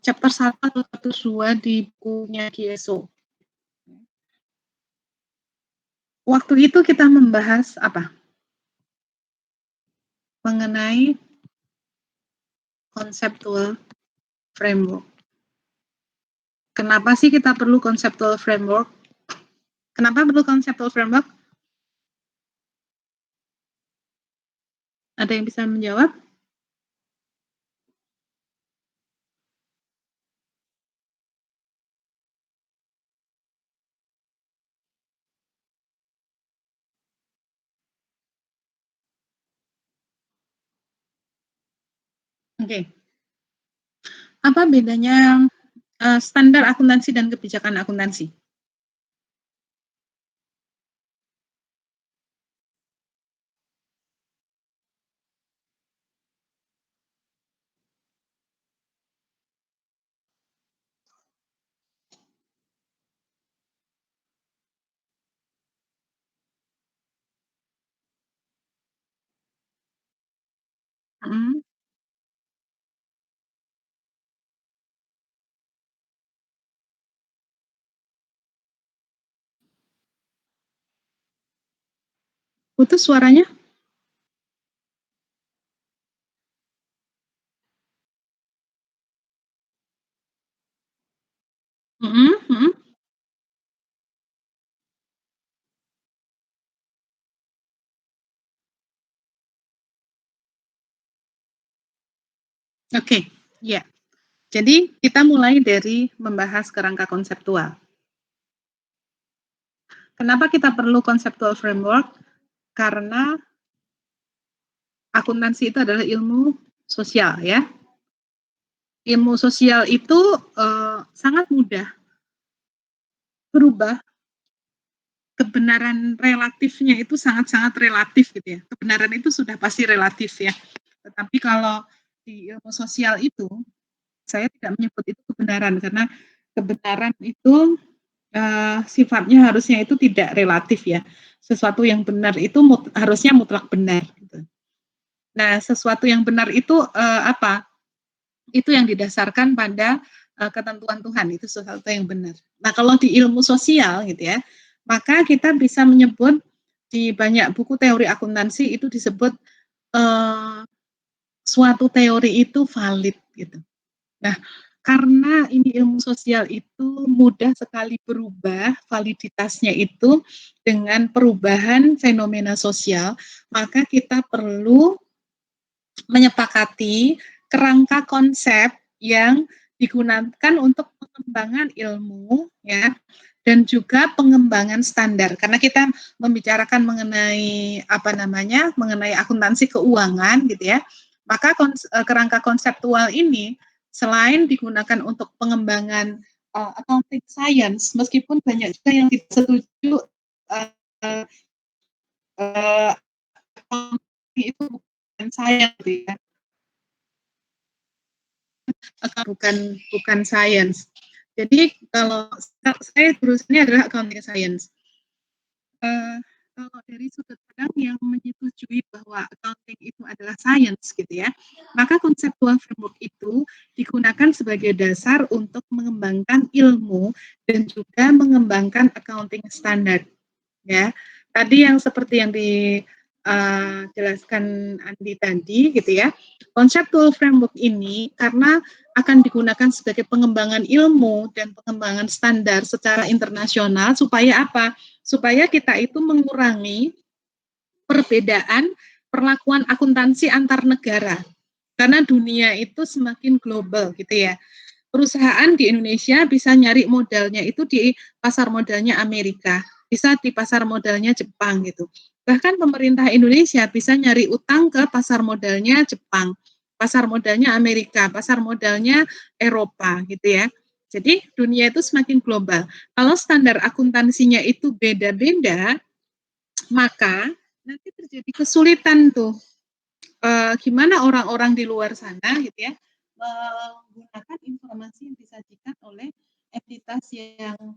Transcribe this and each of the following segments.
chapter 1 atau chapter 2 di bukunya Gieso. Waktu itu kita membahas apa? Mengenai conceptual framework. Kenapa sih kita perlu conceptual framework? Kenapa perlu conceptual framework? Ada yang bisa menjawab? Oke. Apa bedanya standar akuntansi dan kebijakan akuntansi? Hmm. Putus suaranya? Hmm, hmm. Oke, ya. Jadi kita mulai dari membahas kerangka konseptual. Kenapa kita perlu conceptual framework? Karena akuntansi itu adalah ilmu sosial, ya. Ilmu sosial itu sangat mudah berubah. Kebenaran relatifnya itu sangat-sangat relatif gitu ya. Kebenaran itu sudah pasti relatif ya. Tetapi kalau di ilmu sosial itu, saya tidak menyebut itu kebenaran karena kebenaran itu sifatnya harusnya itu tidak relatif ya. Sesuatu yang benar itu harusnya mutlak benar. Gitu. Nah, sesuatu yang benar itu apa? Itu yang didasarkan pada ketentuan Tuhan, itu sesuatu yang benar. Nah, kalau di ilmu sosial gitu ya, maka kita bisa menyebut di banyak buku teori akuntansi itu disebut suatu teori itu valid gitu. Nah, karena ini ilmu sosial itu mudah sekali berubah validitasnya itu dengan perubahan fenomena sosial, maka kita perlu menyepakati kerangka konsep yang digunakan untuk pengembangan ilmu ya dan juga pengembangan standar karena kita membicarakan mengenai apa namanya mengenai akuntansi keuangan gitu ya maka kerangka konseptual ini selain digunakan untuk pengembangan accounting science meskipun banyak juga yang tidak setuju uh, uh, itu bukan science gitu ya bukan science. Jadi kalau saya jurusannya adalah accounting science. Kalau dari sudut pandang yang menyetujui bahwa accounting itu adalah science gitu ya, maka konseptual framework itu digunakan sebagai dasar untuk mengembangkan ilmu dan juga mengembangkan accounting standard. Ya, tadi yang seperti yang dijelaskan Andi tadi gitu ya, conceptual framework ini karena akan digunakan sebagai pengembangan ilmu dan pengembangan standar secara internasional supaya apa? Supaya kita itu mengurangi perbedaan perlakuan akuntansi antar negara. Karena dunia itu semakin global gitu ya. Perusahaan di Indonesia bisa nyari modalnya itu di pasar modalnya Amerika, bisa di pasar modalnya Jepang gitu. Bahkan pemerintah Indonesia bisa nyari utang ke pasar modalnya Jepang, pasar modalnya Amerika, pasar modalnya Eropa gitu ya. Jadi dunia itu semakin global. Kalau standar akuntansinya itu beda-beda, maka nanti terjadi kesulitan tuh gimana orang-orang di luar sana gitu ya menggunakan informasi yang disajikan oleh entitas yang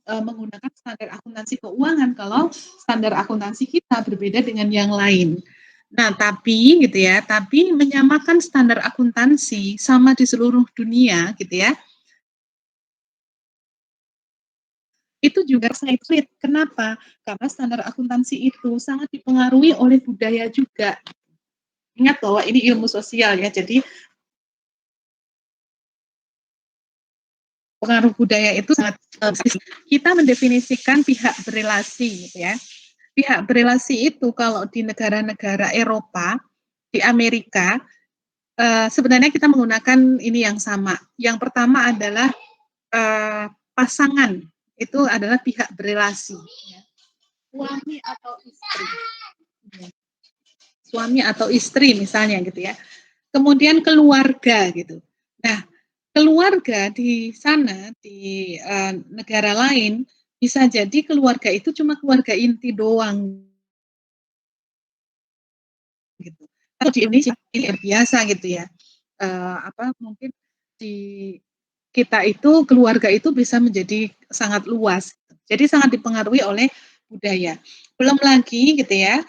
menggunakan standar akuntansi keuangan kalau standar akuntansi kita berbeda dengan yang lain. Nah, tapi gitu ya, tapi menyamakan standar akuntansi sama di seluruh dunia gitu ya, itu juga sangat sulit. Kenapa? Karena standar akuntansi itu sangat dipengaruhi oleh budaya juga. Ingat bahwa ini ilmu sosial ya, jadi pengaruh budaya itu sangat kita mendefinisikan pihak berelasi gitu ya. Pihak berelasi itu kalau di negara-negara Eropa, di Amerika, sebenarnya kita menggunakan ini yang sama. Yang pertama adalah pasangan, itu adalah pihak berelasi, ya. Suami atau istri, ya. Suami atau istri misalnya gitu ya. Kemudian keluarga gitu. Nah, keluarga di sana di negara lain bisa jadi keluarga itu cuma keluarga inti doang gitu. Kalau di Indonesia ini biasa gitu ya. Apa mungkin di kita itu keluarga itu bisa menjadi sangat luas. Jadi sangat dipengaruhi oleh budaya. Belum lagi gitu ya.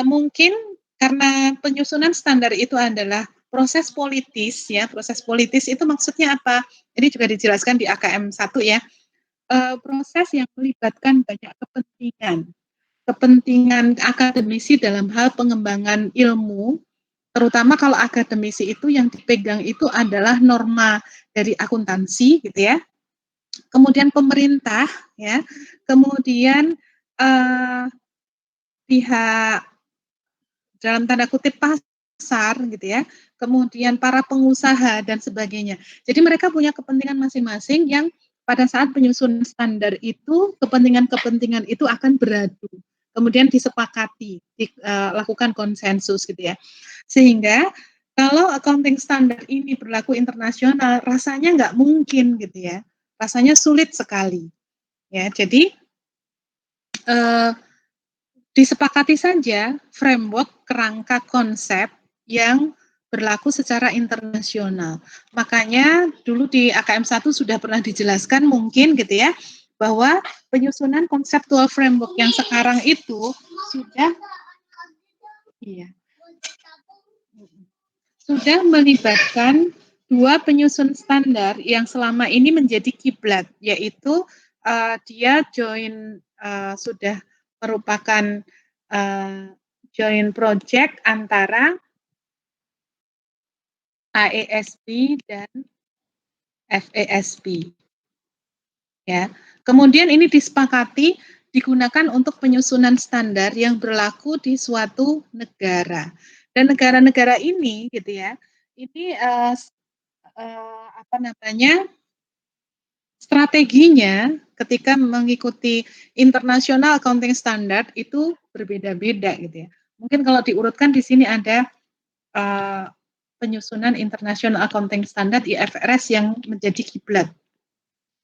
Mungkin karena penyusunan standar itu adalah proses politis ya, proses politis itu maksudnya apa? Ini juga dijelaskan di AKM 1 ya. Proses yang melibatkan banyak kepentingan. Kepentingan akademisi dalam hal pengembangan ilmu, terutama kalau akademisi itu yang dipegang itu adalah norma dari akuntansi gitu ya. Kemudian pemerintah ya, kemudian pihak dalam tanda kutip pasar gitu ya, kemudian para pengusaha dan sebagainya. Jadi mereka punya kepentingan masing-masing yang pada saat penyusunan standar itu kepentingan-kepentingan itu akan beradu, kemudian disepakati, dilakukan konsensus gitu ya. Sehingga kalau accounting standar ini berlaku internasional, rasanya nggak mungkin gitu ya, rasanya sulit sekali ya. Jadi eh, disepakati saja framework kerangka konsep yang berlaku secara internasional. Makanya dulu di AKM 1 sudah pernah dijelaskan mungkin gitu ya, bahwa penyusunan konseptual framework yang sekarang itu sudah iya, sudah melibatkan dua penyusun standar yang selama ini menjadi kiblat, yaitu dia sudah merupakan uh, joint project antara AESP dan FESP. Ya, kemudian ini disepakati digunakan untuk penyusunan standar yang berlaku di suatu negara. Dan negara-negara ini, gitu ya, ini apa namanya strateginya ketika mengikuti international accounting standard itu berbeda-beda gitu ya. Mungkin kalau diurutkan di sini ada uh, penyusunan international accounting standard IFRS yang menjadi kiblat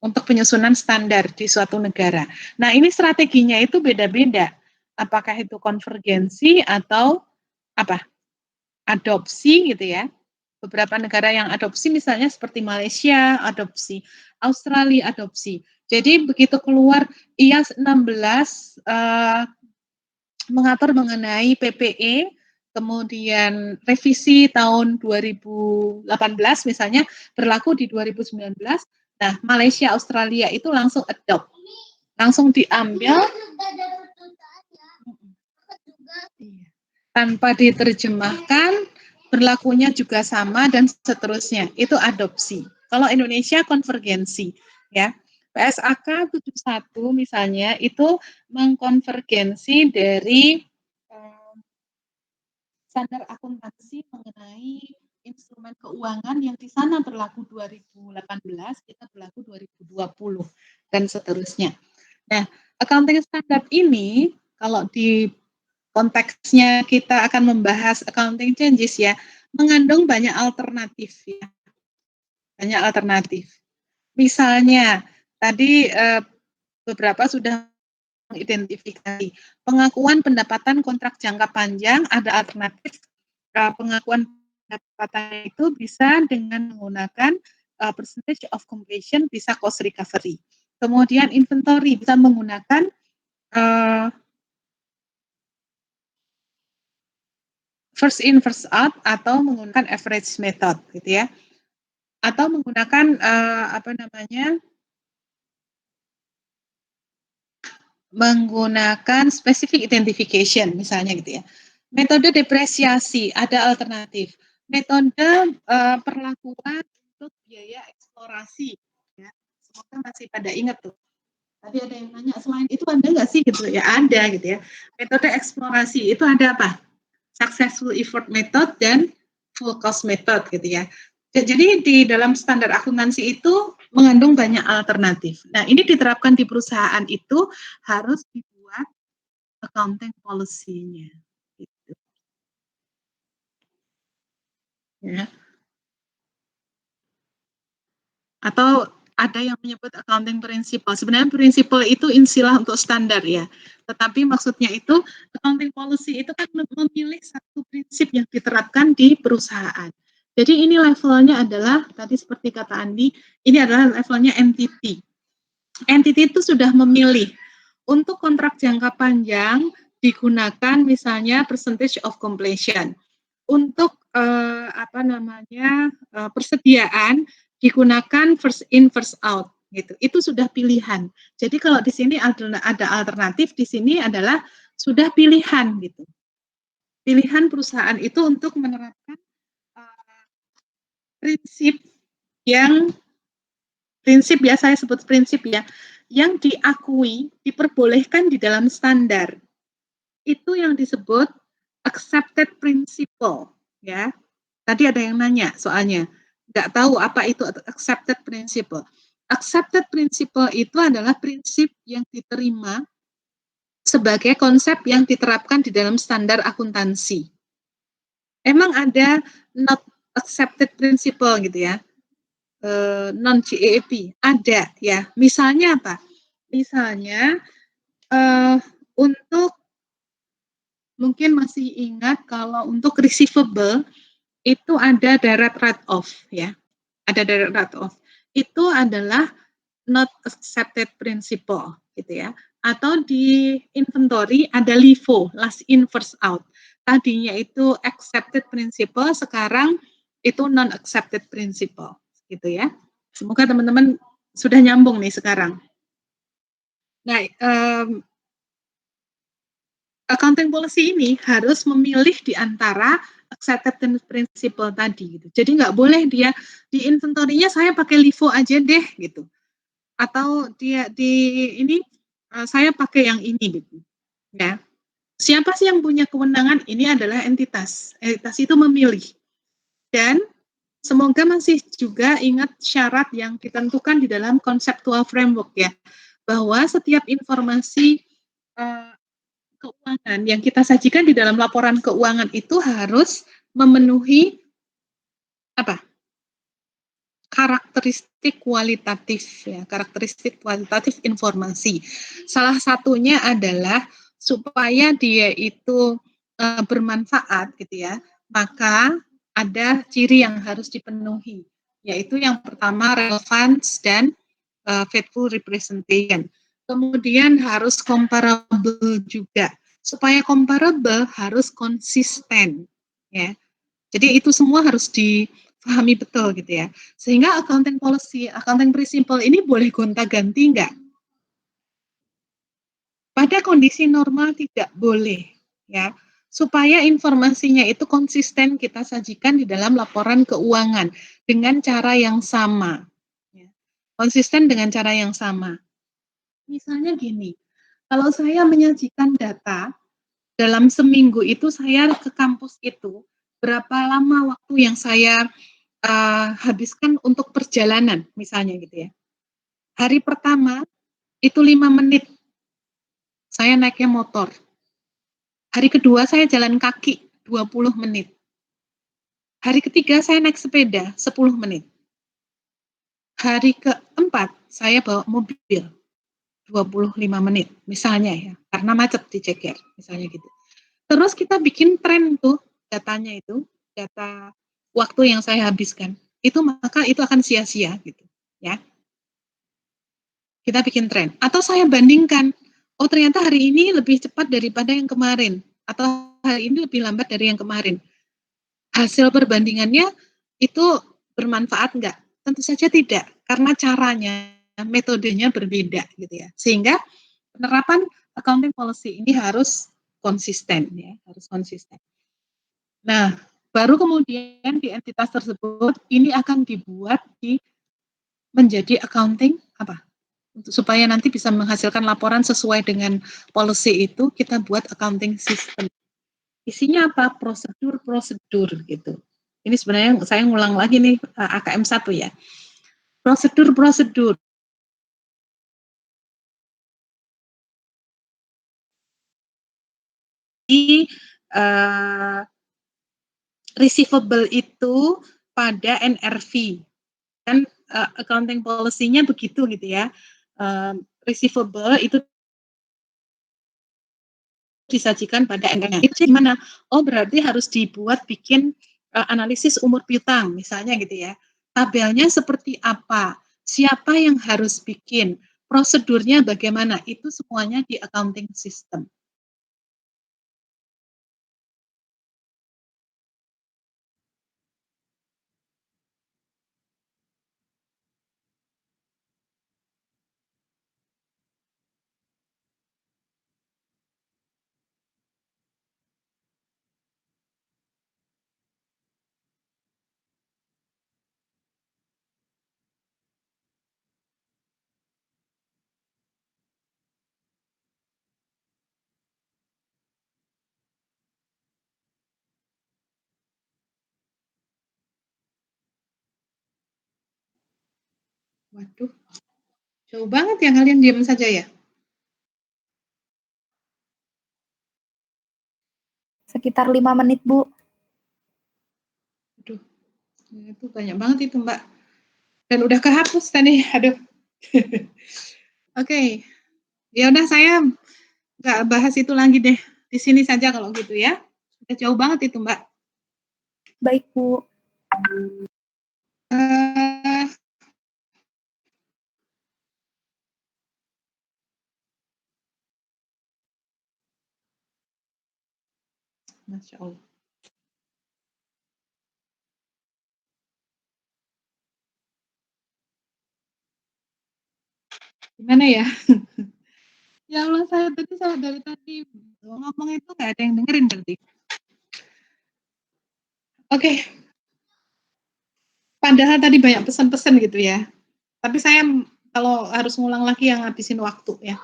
untuk penyusunan standar di suatu negara. Nah, ini strateginya itu beda-beda. Apakah itu konvergensi atau apa? Adopsi gitu ya. Beberapa negara yang adopsi misalnya seperti Malaysia adopsi, Australia adopsi. Jadi begitu keluar IAS 16 mengatur mengenai PPE, kemudian revisi tahun 2018 misalnya berlaku di 2019. Nah, Malaysia, Australia itu langsung adopt, langsung diambil tanpa diterjemahkan, berlakunya juga sama dan seterusnya. Itu adopsi. Kalau Indonesia konvergensi, ya. PSAK 71 misalnya itu mengkonvergensi dari standar akuntansi mengenai instrumen keuangan yang di sana berlaku 2018, kita berlaku 2020 dan seterusnya. Nah, accounting standard ini kalau di konteksnya kita akan membahas accounting changes ya, mengandung banyak alternatif ya, banyak alternatif. Misalnya tadi beberapa sudah mengidentifikasi pengakuan pendapatan kontrak jangka panjang, ada alternatif pengakuan pendapatan itu bisa dengan menggunakan percentage of completion, bisa cost recovery. Kemudian inventory bisa menggunakan uh, first in first out atau menggunakan average method gitu ya, atau menggunakan menggunakan specific identification misalnya gitu ya. Metode depresiasi ada alternatif. Metode perlakuan untuk biaya eksplorasi ya. Semoga masih pada ingat tuh. Tadi ada yang nanya selain itu ada nggak sih gitu ya, ada gitu ya. Metode eksplorasi itu ada apa? Successful effort method dan full cost method gitu ya. Jadi di dalam standar akuntansi itu mengandung banyak alternatif. Nah, ini diterapkan di perusahaan itu harus dibuat accounting policy-nya. Gitu. Ya. Atau ada yang menyebut accounting principle. Sebenarnya principle itu istilah untuk standar ya. Tetapi maksudnya itu accounting policy itu kan memilih satu prinsip yang diterapkan di perusahaan. Jadi ini levelnya adalah, tadi seperti kata Andi, ini adalah levelnya entity. Entity itu sudah memilih untuk kontrak jangka panjang digunakan misalnya percentage of completion. Untuk persediaan digunakan first in first out gitu. Itu sudah pilihan. Jadi kalau di sini ada alternatif, di sini adalah sudah pilihan gitu. Pilihan perusahaan itu untuk menerapkan prinsip ya saya sebut prinsip ya, yang diakui, diperbolehkan di dalam standar. Itu yang disebut accepted principle ya. Tadi ada yang nanya soalnya, nggak tahu apa itu accepted principle. Accepted principle itu adalah prinsip yang diterima sebagai konsep yang diterapkan di dalam standar akuntansi. Emang ada not accepted principle gitu ya, non-GAAP, ada ya. Misalnya apa? Misalnya untuk mungkin masih ingat kalau untuk receivable itu ada direct write-off ya. Ada direct write-off. Itu adalah not accepted principle gitu ya. Atau di inventory ada LIFO, last in first out. Tadinya itu accepted principle, sekarang itu non accepted principle gitu ya. Semoga teman-teman sudah nyambung nih sekarang. Nah, accounting policy ini harus memilih di antara accepted principle tadi gitu. Jadi nggak boleh dia di inventory-nya saya pakai LIFO aja deh gitu. Atau dia di ini saya pakai yang ini gitu. Ya. Siapa sih yang punya kewenangan? Ini adalah entitas. Entitas itu memilih. Dan semoga masih juga ingat syarat yang ditentukan di dalam conceptual framework ya. Bahwa setiap informasi keuangan yang kita sajikan di dalam laporan keuangan itu harus memenuhi apa? Karakteristik kualitatif ya, karakteristik kualitatif informasi. Salah satunya adalah supaya dia itu bermanfaat gitu ya, maka ada ciri yang harus dipenuhi, yaitu yang pertama relevance dan faithful representation. Kemudian harus comparable juga. Supaya comparable harus konsisten ya. Jadi itu semua harus dipahami betul gitu ya. Sehingga accounting policy, accounting principle ini boleh gonta-ganti enggak? Pada kondisi normal tidak boleh ya. Supaya informasinya itu konsisten kita sajikan di dalam laporan keuangan dengan cara yang sama. Ya. Konsisten dengan cara yang sama. Misalnya gini, kalau saya menyajikan data dalam seminggu itu saya ke kampus itu, berapa lama waktu yang saya habiskan untuk perjalanan misalnya gitu ya. Hari pertama itu 5 menit saya naiknya motor. Hari kedua saya jalan kaki 20 menit. Hari ketiga saya naik sepeda 10 menit. Hari keempat saya bawa mobil 25 menit misalnya ya, karena macet di Ceker misalnya gitu. Terus kita bikin tren tuh datanya itu, data waktu yang saya habiskan. Itu maka itu akan sia-sia gitu, ya. Kita bikin tren atau saya bandingkan, oh ternyata hari ini lebih cepat daripada yang kemarin atau hari ini lebih lambat dari yang kemarin. hasil perbandingannya itu bermanfaat nggak? Tentu saja tidak, karena caranya, metodenya berbeda gitu ya. Sehingga penerapan accounting policy ini harus konsisten ya, harus konsisten. Nah, baru kemudian di entitas tersebut ini akan dibuat menjadi accounting apa? Supaya nanti bisa menghasilkan laporan sesuai dengan policy itu, kita buat accounting system. Isinya apa? Prosedur-prosedur gitu. Ini sebenarnya saya ngulang lagi nih AKM 1 ya. Prosedur-prosedur. Di receivable itu pada NRV. Kan accounting policy-nya begitu gitu ya. Receivable itu disajikan pada NRV. Itu gimana? Oh, berarti harus dibuat bikin analisis umur piutang misalnya gitu ya. Tabelnya seperti apa? Siapa yang harus bikin? Prosedurnya bagaimana? Itu semuanya di accounting system. Waduh, jauh banget ya kalian diam saja ya. Sekitar 5 menit, Bu. Aduh, itu banyak banget itu Mbak. Dan udah kehapus tadi, aduh. Oke, ya udah saya nggak bahas itu lagi deh. Di sini saja kalau gitu ya. Udah jauh banget itu Mbak. Baik, Bu. Uh, Masya Allah. Gimana ya? Ya Allah, saya dari tadi ngomong itu nggak ada yang dengerin berarti. Oke. Padahal tadi banyak pesan-pesan gitu ya. Tapi saya kalau harus ngulang lagi yang habisin waktu ya.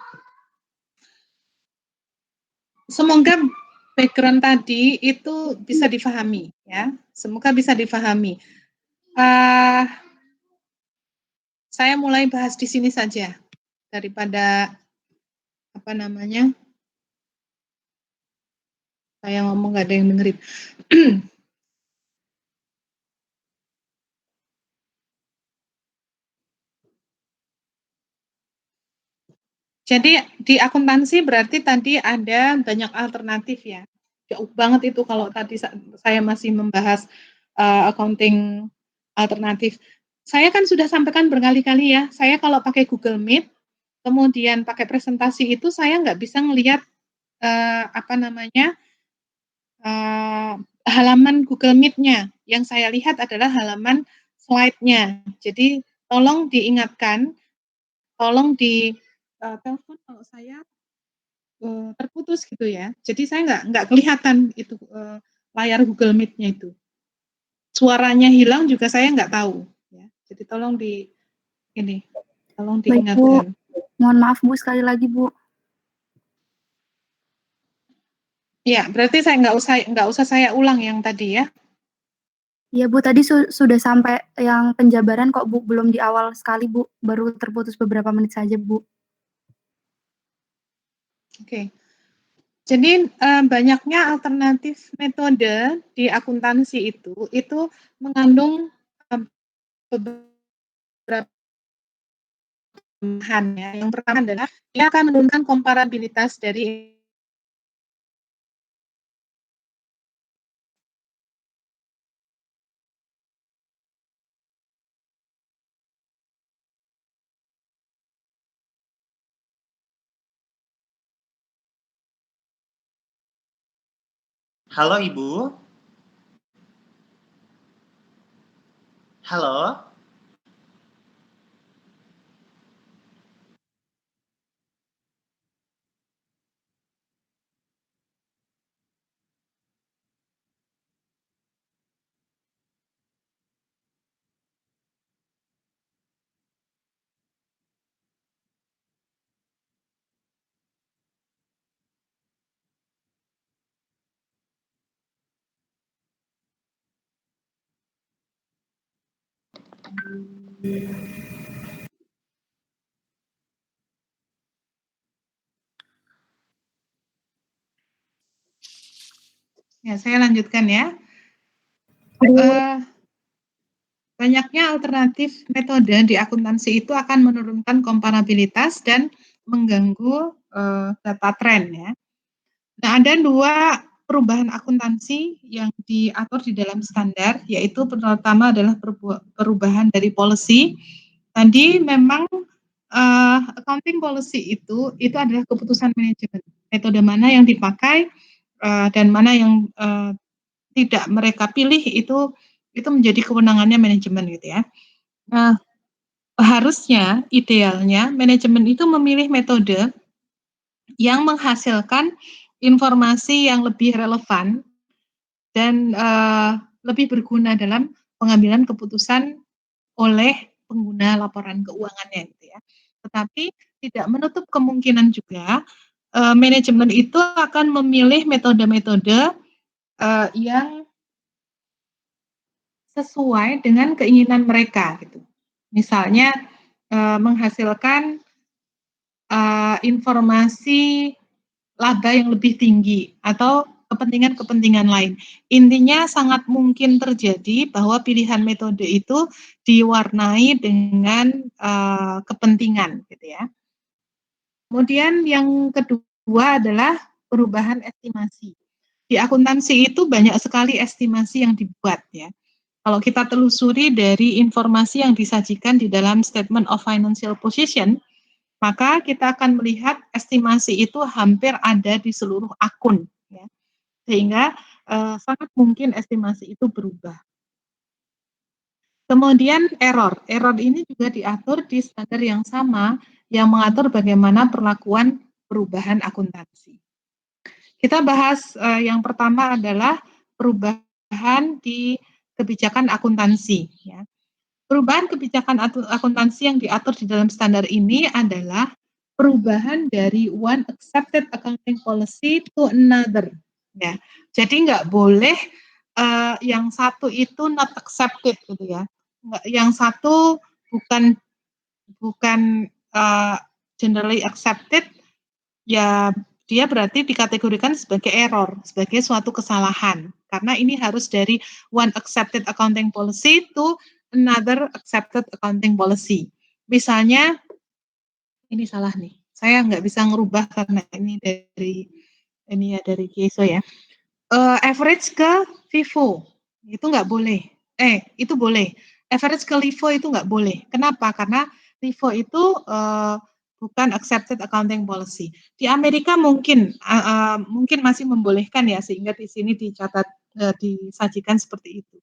Semoga background tadi itu bisa difahami ya. Semoga bisa difahami. Saya mulai bahas di sini saja daripada apa namanya saya ngomong nggak ada yang dengerin. Jadi di akuntansi berarti tadi ada banyak alternatif ya. Jauh banget itu kalau tadi saya masih membahas accounting alternatif. Saya kan sudah sampaikan berkali-kali ya, saya kalau pakai Google Meet, kemudian pakai presentasi itu saya nggak bisa ngelihat apa namanya halaman Google Meet-nya. Yang saya lihat adalah halaman slide-nya. Jadi tolong diingatkan, tolong di telepon kalau saya terputus gitu ya. Jadi saya nggak kelihatan itu layar Google Meet-nya itu. Suaranya hilang juga saya nggak tahu. Ya. Jadi tolong tolong diingatkan. Baik, Bu. Mohon maaf, Bu, sekali lagi, Bu. Ya, berarti saya nggak usah saya ulang yang tadi ya. Iya, Bu, tadi sudah sampai yang penjabaran kok, Bu. Belum di awal sekali, Bu. Baru terputus beberapa menit saja, Bu. Oke. Jadi banyaknya alternatif metode di akuntansi itu mengandung beberapa bahan ya. Yang pertama adalah dia akan menurunkan komparabilitas dari Halo Ibu. Halo? Ya, saya lanjutkan ya. Banyaknya alternatif metode di akuntansi itu akan menurunkan komparabilitas dan mengganggu data tren ya. Nah, ada dua perubahan akuntansi yang diatur di dalam standar, yaitu pertama adalah perubahan dari policy. Tadi memang accounting policy itu adalah keputusan manajemen. Metode mana yang dipakai dan mana yang tidak mereka pilih itu menjadi kewenangannya manajemen gitu ya. Nah, harusnya idealnya manajemen itu memilih metode yang menghasilkan informasi yang lebih relevan dan lebih berguna dalam pengambilan keputusan oleh pengguna laporan keuangannya gitu ya. Tetapi tidak menutup kemungkinan juga manajemen itu akan memilih metode-metode yang sesuai dengan keinginan mereka gitu. Misalnya menghasilkan informasi laba yang lebih tinggi atau kepentingan-kepentingan lain. Intinya sangat mungkin terjadi bahwa pilihan metode itu diwarnai dengan kepentingan gitu ya. Kemudian yang kedua adalah perubahan estimasi. Di akuntansi itu banyak sekali estimasi yang dibuat ya. Kalau kita telusuri dari informasi yang disajikan di dalam Statement of Financial Position, maka kita akan melihat estimasi itu hampir ada di seluruh akun, ya. Sehingga sangat mungkin estimasi itu berubah. Kemudian error ini juga diatur di standar yang sama yang mengatur bagaimana perlakuan perubahan akuntansi. Kita bahas yang pertama adalah perubahan di kebijakan akuntansi. Ya. Perubahan kebijakan akuntansi yang diatur di dalam standar ini adalah perubahan dari one accepted accounting policy to another. Ya, jadi nggak boleh yang satu itu not accepted gitu ya. Yang satu bukan generally accepted, ya dia berarti dikategorikan sebagai error, sebagai suatu kesalahan. Karena ini harus dari one accepted accounting policy to another accepted accounting policy. Misalnya, ini salah nih, saya nggak bisa ngerubah karena ini dari KISO ya. Average ke FIFO, itu nggak boleh. Itu boleh. Average ke LIFO itu nggak boleh. Kenapa? Karena LIFO itu bukan accepted accounting policy. Di Amerika mungkin masih membolehkan ya, sehingga di sini dicatat disajikan seperti itu.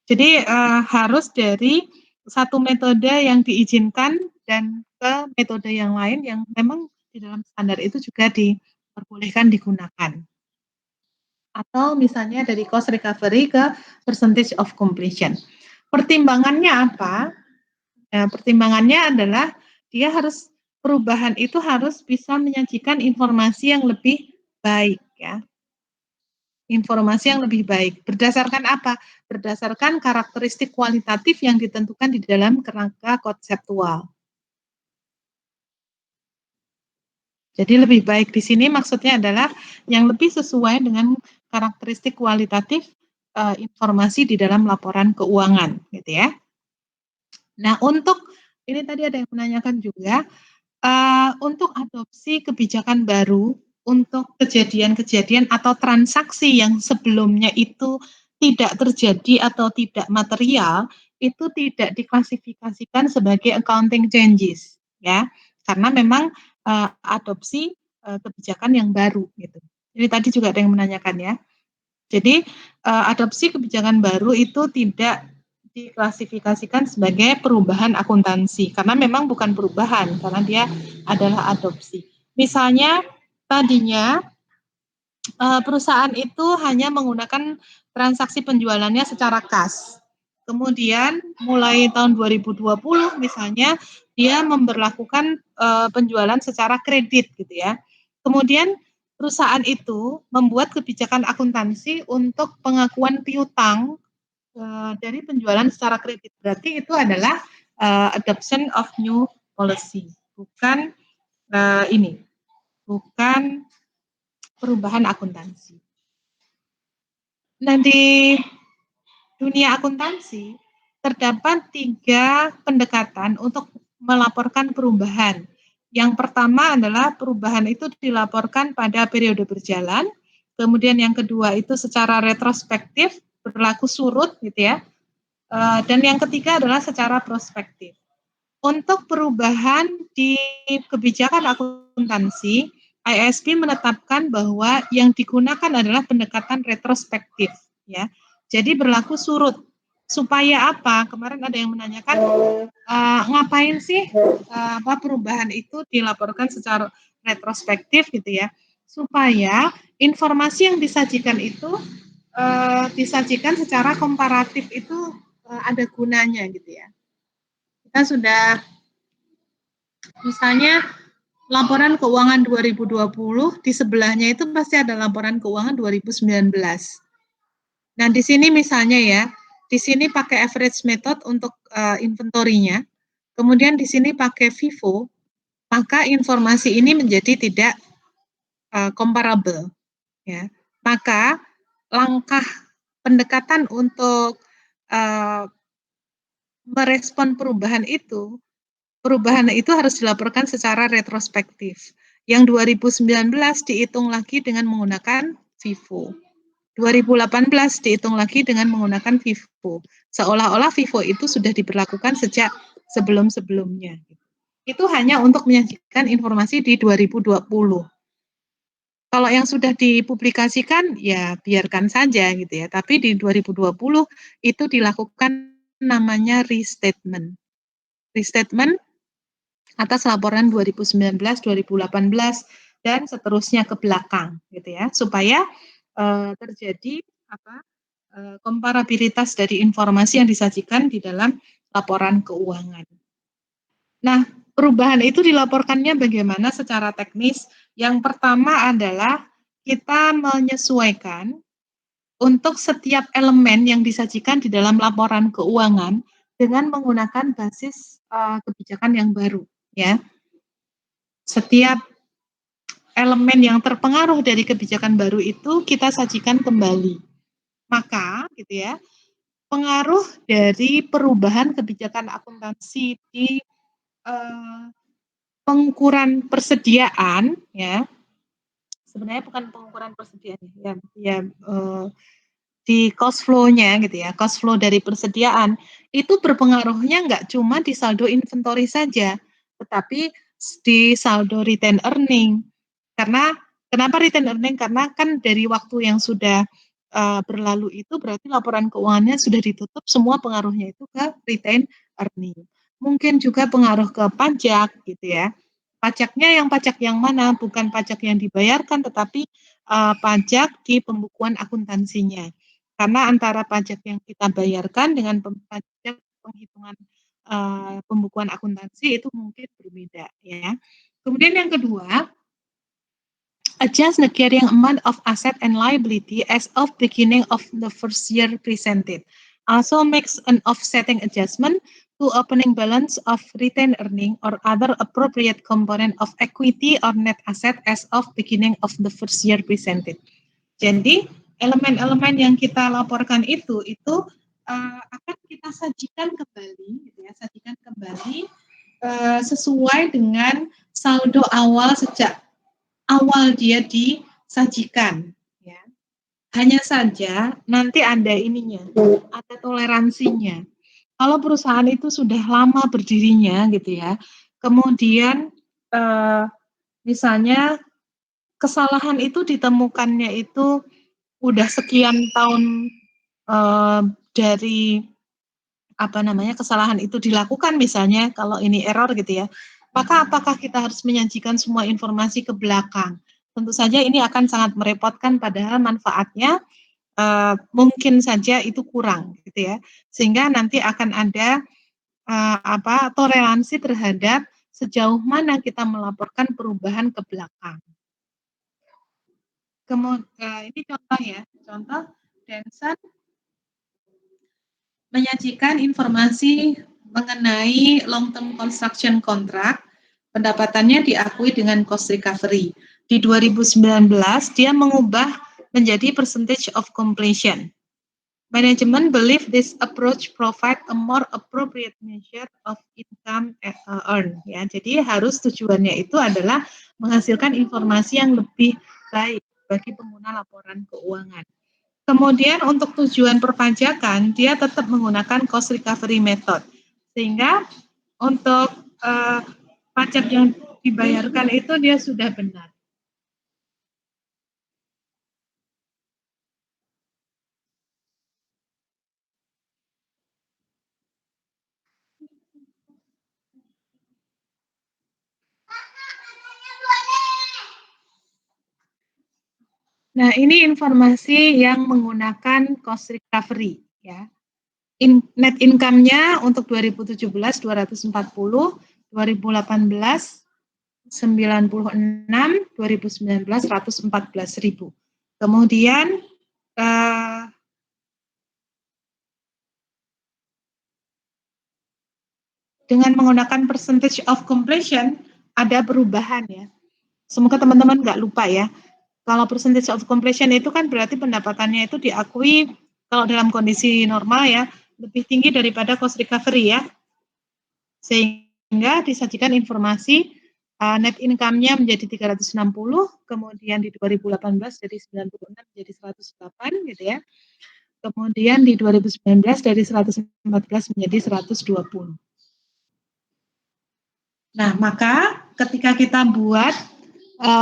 Jadi harus dari satu metode yang diizinkan dan ke metode yang lain yang memang di dalam standar itu juga diperbolehkan digunakan. Atau misalnya dari cost recovery ke percentage of completion. Pertimbangannya apa? Pertimbangannya adalah dia harus perubahan itu harus bisa menyajikan informasi yang lebih baik ya. Informasi yang lebih baik. Berdasarkan apa? Berdasarkan karakteristik kualitatif yang ditentukan di dalam kerangka konseptual. Jadi lebih baik di sini maksudnya adalah yang lebih sesuai dengan karakteristik kualitatif informasi di dalam laporan keuangan, gitu ya. Nah, untuk ini tadi ada yang menanyakan juga, untuk adopsi kebijakan baru untuk kejadian-kejadian atau transaksi yang sebelumnya itu tidak terjadi atau tidak material, itu tidak diklasifikasikan sebagai accounting changes, ya, karena memang adopsi kebijakan yang baru, gitu. Jadi tadi juga ada yang menanyakan ya. Jadi adopsi kebijakan baru itu tidak diklasifikasikan sebagai perubahan akuntansi karena memang bukan perubahan karena dia adalah adopsi. Misalnya tadinya perusahaan itu hanya menggunakan transaksi penjualannya secara kas. Kemudian mulai tahun 2020 misalnya dia memberlakukan penjualan secara kredit gitu ya. Kemudian perusahaan itu membuat kebijakan akuntansi untuk pengakuan piutang dari penjualan secara kredit. Berarti itu adalah adoption of new policy, bukan bukan perubahan akuntansi. Nah, di dunia akuntansi terdapat 3 pendekatan untuk melaporkan perubahan. Yang pertama adalah perubahan itu dilaporkan pada periode berjalan, kemudian yang kedua itu secara retrospektif, berlaku surut gitu ya, dan yang ketiga adalah secara prospektif. Untuk perubahan di kebijakan akuntansi, IASB menetapkan bahwa yang digunakan adalah pendekatan retrospektif, ya. Jadi berlaku surut. Supaya apa? Kemarin ada yang menanyakan ngapain sih perubahan itu dilaporkan secara retrospektif gitu ya? Supaya informasi yang disajikan itu disajikan secara komparatif itu ada gunanya gitu ya. Kita sudah misalnya laporan keuangan 2020 di sebelahnya itu pasti ada laporan keuangan 2019. Nah, di sini misalnya ya, di sini pakai average method untuk inventory-nya. Kemudian di sini pakai FIFO, maka informasi ini menjadi tidak comparable ya. Maka langkah pendekatan untuk merespon perubahan itu harus dilaporkan secara retrospektif. Yang 2019 dihitung lagi dengan menggunakan FIFO. 2018 dihitung lagi dengan menggunakan FIFO. Seolah-olah FIFO itu sudah diberlakukan sejak sebelum-sebelumnya. Itu hanya untuk menyajikan informasi di 2020. Kalau yang sudah dipublikasikan, ya biarkan saja gitu ya. Tapi di 2020 itu dilakukan namanya restatement. Restatement atas laporan 2019, 2018 dan seterusnya ke belakang gitu ya, supaya terjadi komparabilitas dari informasi yang disajikan di dalam laporan keuangan. Nah, perubahan itu dilaporkannya bagaimana secara teknis? Yang pertama adalah kita menyesuaikan untuk setiap elemen yang disajikan di dalam laporan keuangan dengan menggunakan basis kebijakan yang baru ya. Setiap elemen yang terpengaruh dari kebijakan baru itu kita sajikan kembali. Maka gitu ya, pengaruh dari perubahan kebijakan akuntansi di pengukuran persediaan ya, sebenarnya bukan pengukuran persediaan ya di cost flow-nya gitu ya, cost flow dari persediaan itu berpengaruhnya nggak cuma di saldo inventory saja, tetapi di saldo retain earning. Karena kenapa retain earning? Karena kan dari waktu yang sudah berlalu itu berarti laporan keuangannya sudah ditutup, semua pengaruhnya itu ke retain earning. Mungkin juga pengaruh ke pajak gitu ya. Pajaknya yang pajak yang mana? Bukan pajak yang dibayarkan, tetapi pajak di pembukuan akuntansinya. Karena antara pajak yang kita bayarkan dengan pajak penghitungan pembukuan akuntansi itu mungkin berbeda ya. Kemudian yang kedua, adjust the carrying amount of asset and liability as of beginning of the first year presented. Also makes an offsetting adjustment to opening balance of retained earning or other appropriate component of equity or net asset as of beginning of the first year presented. Jadi elemen-elemen yang kita laporkan itu akan kita sajikan kembali, gitu ya, sajikan kembali sesuai dengan saldo awal sejak awal dia disajikan. Ya. Hanya saja nanti ada ininya, ada toleransinya. Kalau perusahaan itu sudah lama berdirinya, gitu ya, kemudian misalnya kesalahan itu ditemukannya itu udah sekian tahun dari kesalahan itu dilakukan, misalnya kalau ini error gitu ya, maka apakah kita harus menyajikan semua informasi ke belakang? Tentu saja ini akan sangat merepotkan, padahal manfaatnya mungkin saja itu kurang gitu ya, sehingga nanti akan ada toleransi terhadap sejauh mana kita melaporkan perubahan ke belakang. Kemudian ini contoh ya, contoh Denson menyajikan informasi mengenai long term construction contract, pendapatannya diakui dengan cost recovery. Di 2019 dia mengubah menjadi percentage of completion. Management believe this approach provide a more appropriate measure of income earned. Ya, jadi harus tujuannya itu adalah menghasilkan informasi yang lebih baik bagi pengguna laporan keuangan. Kemudian untuk tujuan perpajakan, dia tetap menggunakan cost recovery method, sehingga untuk pajak yang dibayarkan itu dia sudah benar. Nah, ini informasi yang menggunakan cost recovery ya. Net income-nya untuk 2017 240, 2018 96, 2019 114.000. Kemudian dengan menggunakan percentage of completion ada perubahan ya. Semoga teman-teman nggak lupa ya. Kalau percentage of completion itu kan berarti pendapatannya itu diakui kalau dalam kondisi normal ya lebih tinggi daripada cost recovery ya. Sehingga disajikan informasi net income-nya menjadi 360, kemudian di 2018 dari 96 jadi 108 gitu ya. Kemudian di 2019 dari 114 menjadi 120. Nah, maka ketika kita buat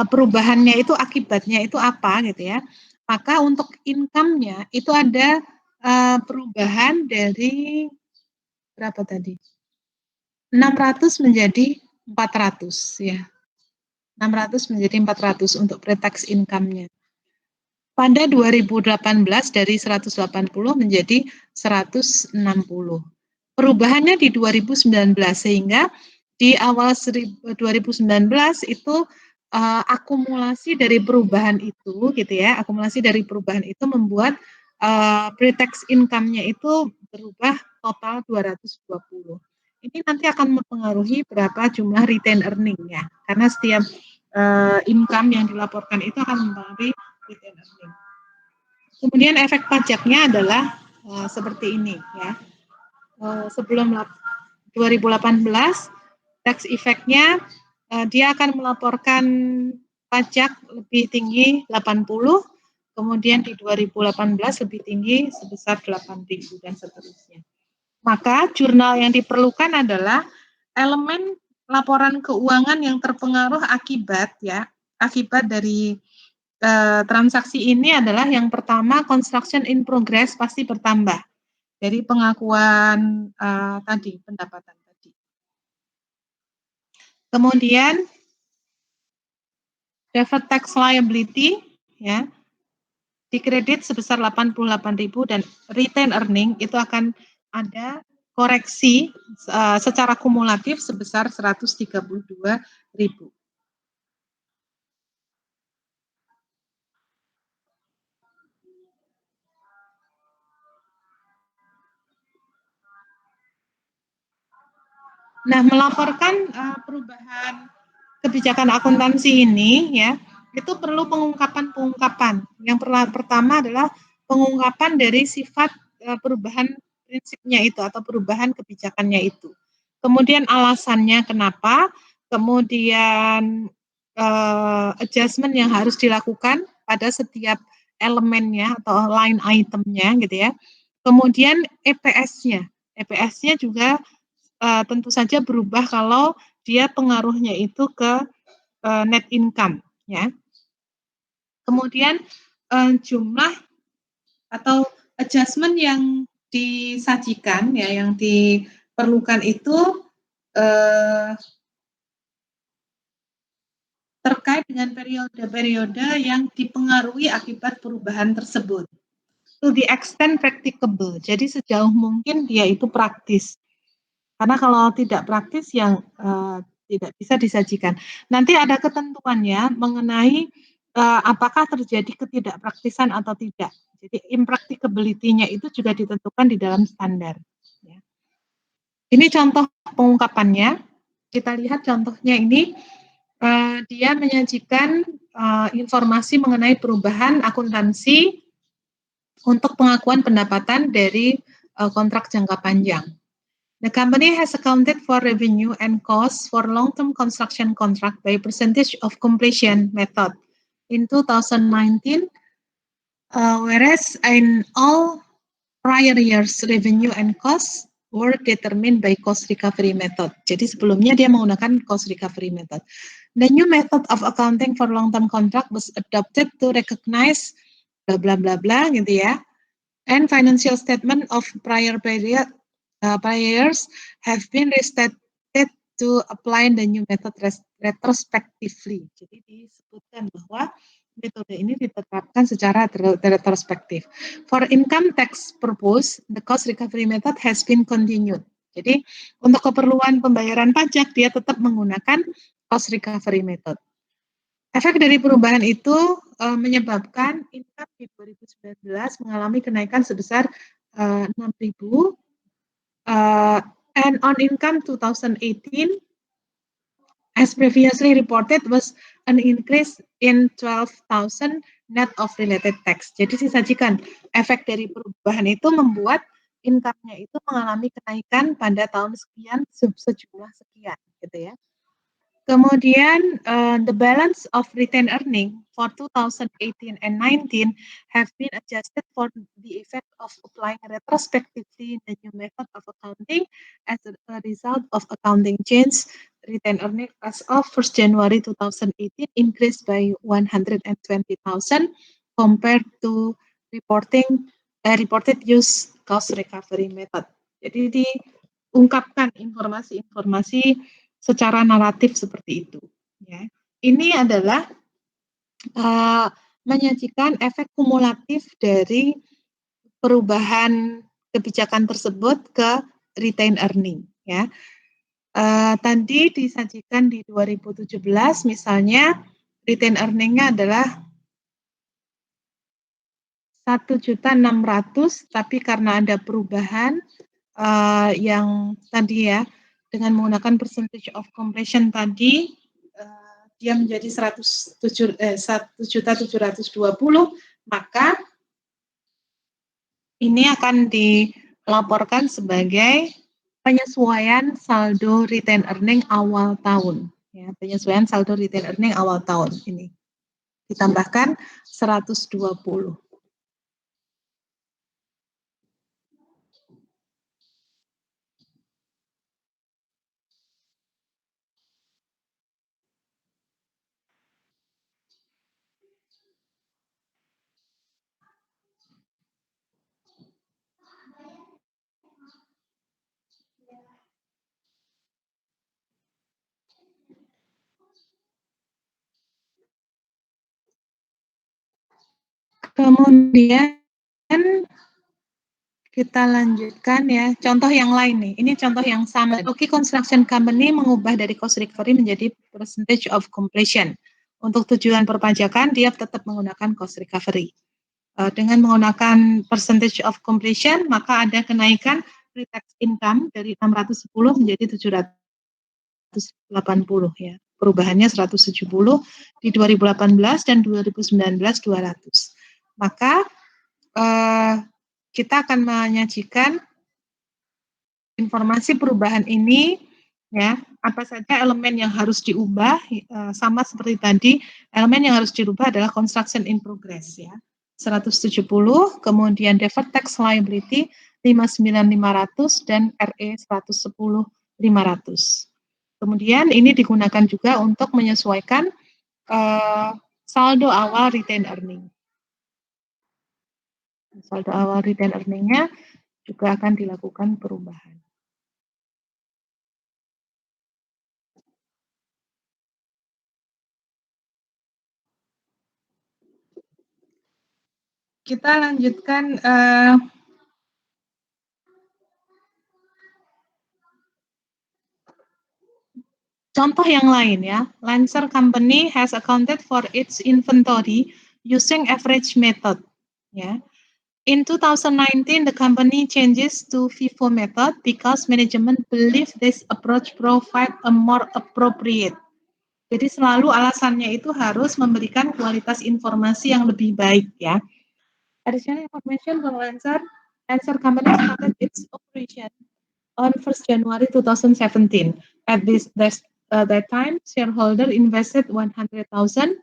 perubahannya itu akibatnya itu apa gitu ya. Maka untuk income-nya itu ada perubahan dari berapa tadi? 600 menjadi 400 ya. 600 menjadi 400 untuk pre-tax income-nya. Pada 2018 dari 180 menjadi 160. Perubahannya di 2019 sehingga di awal 2019 itu akumulasi dari perubahan itu gitu ya, akumulasi dari perubahan itu membuat pre-tax income-nya itu berubah total 220. Ini nanti akan mempengaruhi berapa jumlah retained earning-nya, karena setiap income yang dilaporkan itu akan mempengaruhi retained earning. Kemudian efek pajaknya adalah seperti ini ya. Sebelum 2018 tax effect-nya dia akan melaporkan pajak lebih tinggi 80, kemudian di 2018 lebih tinggi sebesar 8.000 dan seterusnya. Maka jurnal yang diperlukan adalah elemen laporan keuangan yang terpengaruh akibat dari transaksi ini adalah yang pertama construction in progress pasti bertambah dari pengakuan tadi pendapatan tadi. Kemudian deferred tax liability ya dikredit sebesar 88.000 dan retained earning itu akan ada koreksi secara kumulatif sebesar 132.000. Nah, melaporkan perubahan kebijakan akuntansi ini ya, itu perlu pengungkapan-pengungkapan. Yang pertama adalah pengungkapan dari sifat perubahan prinsipnya itu atau perubahan kebijakannya itu. Kemudian alasannya kenapa, kemudian adjustment yang harus dilakukan pada setiap elemennya atau line itemnya gitu ya. Kemudian EPS-nya. EPS-nya juga tentu saja berubah kalau dia pengaruhnya itu ke net income ya. Kemudian jumlah atau adjustment yang disajikan ya, yang diperlukan itu terkait dengan periode-periode yang dipengaruhi akibat perubahan tersebut. To the extent practicable. Jadi sejauh mungkin dia itu praktis. Karena kalau tidak praktis yang tidak bisa disajikan. Nanti ada ketentuannya mengenai apakah terjadi ketidakpraktisan atau tidak. Jadi impracticability-nya itu juga ditentukan di dalam standar. Ya. Ini contoh pengungkapannya. Kita lihat contohnya ini, dia menyajikan informasi mengenai perubahan akuntansi untuk pengakuan pendapatan dari kontrak jangka panjang. The company has accounted for revenue and costs for long-term construction contract by percentage of completion method in 2019, whereas in all prior years revenue and costs were determined by cost recovery method. Jadi sebelumnya dia menggunakan cost recovery method. The new method of accounting for long-term contract was adopted to recognize bla bla bla bla gitu ya. And financial statement of prior years have been restated to apply the new method retrospectively. Jadi disebutkan bahwa metode ini ditetapkan secara retrospektif. For income tax purpose, the cost recovery method has been continued. Jadi untuk keperluan pembayaran pajak dia tetap menggunakan cost recovery method. Efek dari perubahan itu menyebabkan income di 2019 mengalami kenaikan sebesar 6.000, and on income 2018, as previously reported, was an increase in 12,000 net of related tax. Jadi disajikan efek dari perubahan itu membuat income-nya itu mengalami kenaikan pada tahun sekian sejumlah sekian, gitu ya. Kemudian the balance of retained earning for 2018 and 19 have been adjusted for the effect of applying retrospectively the new method of accounting as a result of accounting change. Retained earning as of 1st January 2018 increased by 120,000 compared to reported use cost recovery method. Jadi diungkapkan informasi-informasi secara naratif seperti itu. Ya. Ini adalah menyajikan efek kumulatif dari perubahan kebijakan tersebut ke retained earning. Ya. Tadi disajikan di 2017, misalnya retained earning-nya adalah 1.600.000, tapi karena ada perubahan yang tadi ya, dengan menggunakan percentage of completion tadi, dia menjadi 1.720.000, maka ini akan dilaporkan sebagai penyesuaian saldo retained earning awal tahun. Ya, penyesuaian saldo retained earning awal tahun ini ditambahkan 120. Kemudian kita lanjutkan ya, contoh yang lain nih. Ini contoh yang sama. Oke, Construction Company mengubah dari cost recovery menjadi percentage of completion. Untuk tujuan perpajakan, dia tetap menggunakan cost recovery. Dengan menggunakan percentage of completion, maka ada kenaikan pre-tax income dari 610 menjadi 780 ya. Perubahannya 170 di 2018 dan 2019 200. Maka kita akan menyajikan informasi perubahan ini ya, apa saja elemen yang harus diubah, sama seperti tadi, elemen yang harus dirubah adalah construction in progress ya. 170, kemudian deferred tax liability 59.500 dan RE 110.500. Kemudian ini digunakan juga untuk menyesuaikan saldo awal retained earning. Saldo awal retained earning-nya juga akan dilakukan perubahan. Kita lanjutkan contoh yang lain ya. Lancer Company has accounted for its inventory using average method. Ya. In 2019, the company changes to FIFO method because management believe this approach provide a more appropriate. Jadi selalu alasannya itu harus memberikan kualitas informasi yang lebih baik ya. Additional information from Lancer Company started its operation on 1st January 2017. At that time, shareholder invested 100,000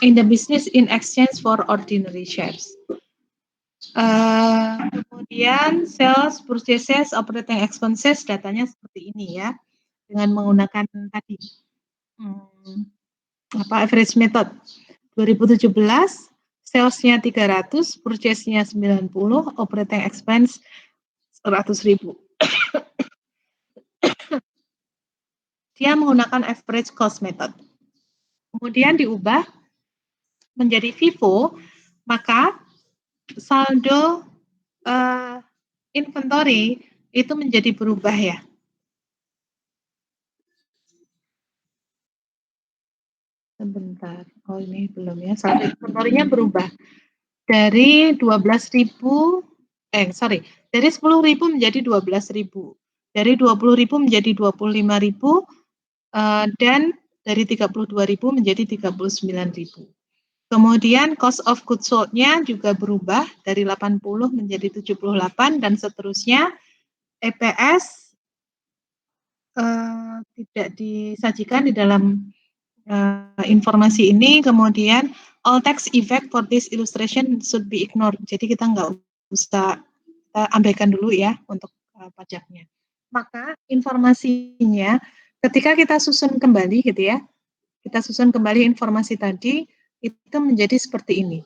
in the business in exchange for ordinary shares. Kemudian sales, purchases, operating expenses, datanya seperti ini ya, dengan menggunakan tadi average method. 2017 salesnya 300, purchase-nya 90, operating expense 100.000. Dia menggunakan average cost method. Kemudian diubah menjadi FIFO, maka saldo inventory itu menjadi berubah ya. Sebentar, oh ini belum ya. Saldo inventory-nya berubah dari 12.000, dari 10.000 menjadi 12.000, dari 20.000 menjadi 25.000, dan dari 32.000 menjadi 39.000. Kemudian cost of goods sold-nya juga berubah dari 80 menjadi 78 dan seterusnya. EPS tidak disajikan di dalam informasi ini. Kemudian all tax effect for this illustration should be ignored. Jadi kita nggak usah abaikan dulu ya untuk pajaknya. Maka informasinya ketika kita susun kembali gitu ya, kita susun kembali informasi tadi itu menjadi seperti ini.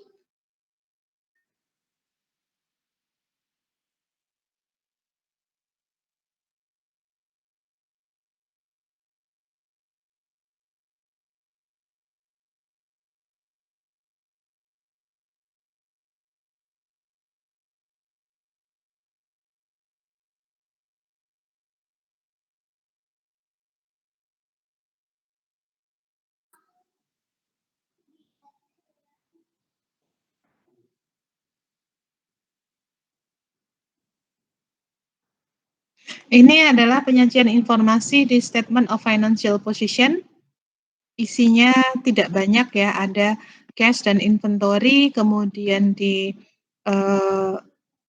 Ini adalah penyajian informasi di Statement of Financial Position. Isinya tidak banyak ya, ada cash dan inventory, kemudian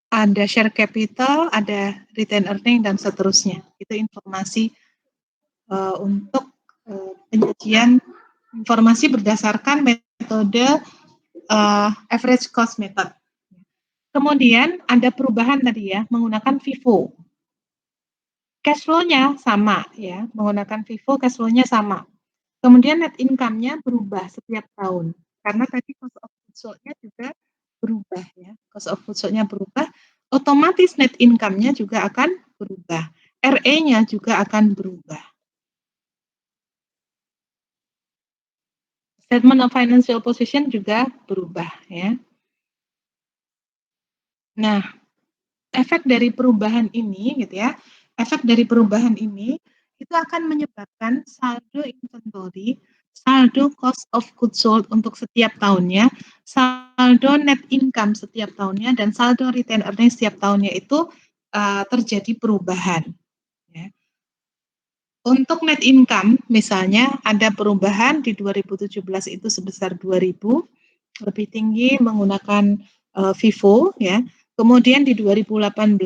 ada share capital, ada retain earning dan seterusnya. Itu informasi untuk penyajian informasi berdasarkan metode average cost method. Kemudian ada perubahan tadi ya, menggunakan FIFO. Cash flow-nya sama ya, menggunakan FIFO cash flow-nya sama. Kemudian net income-nya berubah setiap tahun. Karena tadi cost of goods sold-nya juga berubah ya. Cost of goods sold-nya berubah, otomatis net income-nya juga akan berubah. RE-nya juga akan berubah. Statement of financial position juga berubah ya. Nah, efek dari perubahan ini gitu ya, efek dari perubahan ini itu akan menyebabkan saldo inventory, saldo cost of goods sold untuk setiap tahunnya, saldo net income setiap tahunnya, dan saldo retain earnings setiap tahunnya itu terjadi perubahan. Ya. Untuk net income, misalnya ada perubahan di 2017 itu sebesar 2.000, lebih tinggi menggunakan FIFO ya. Kemudian di 2018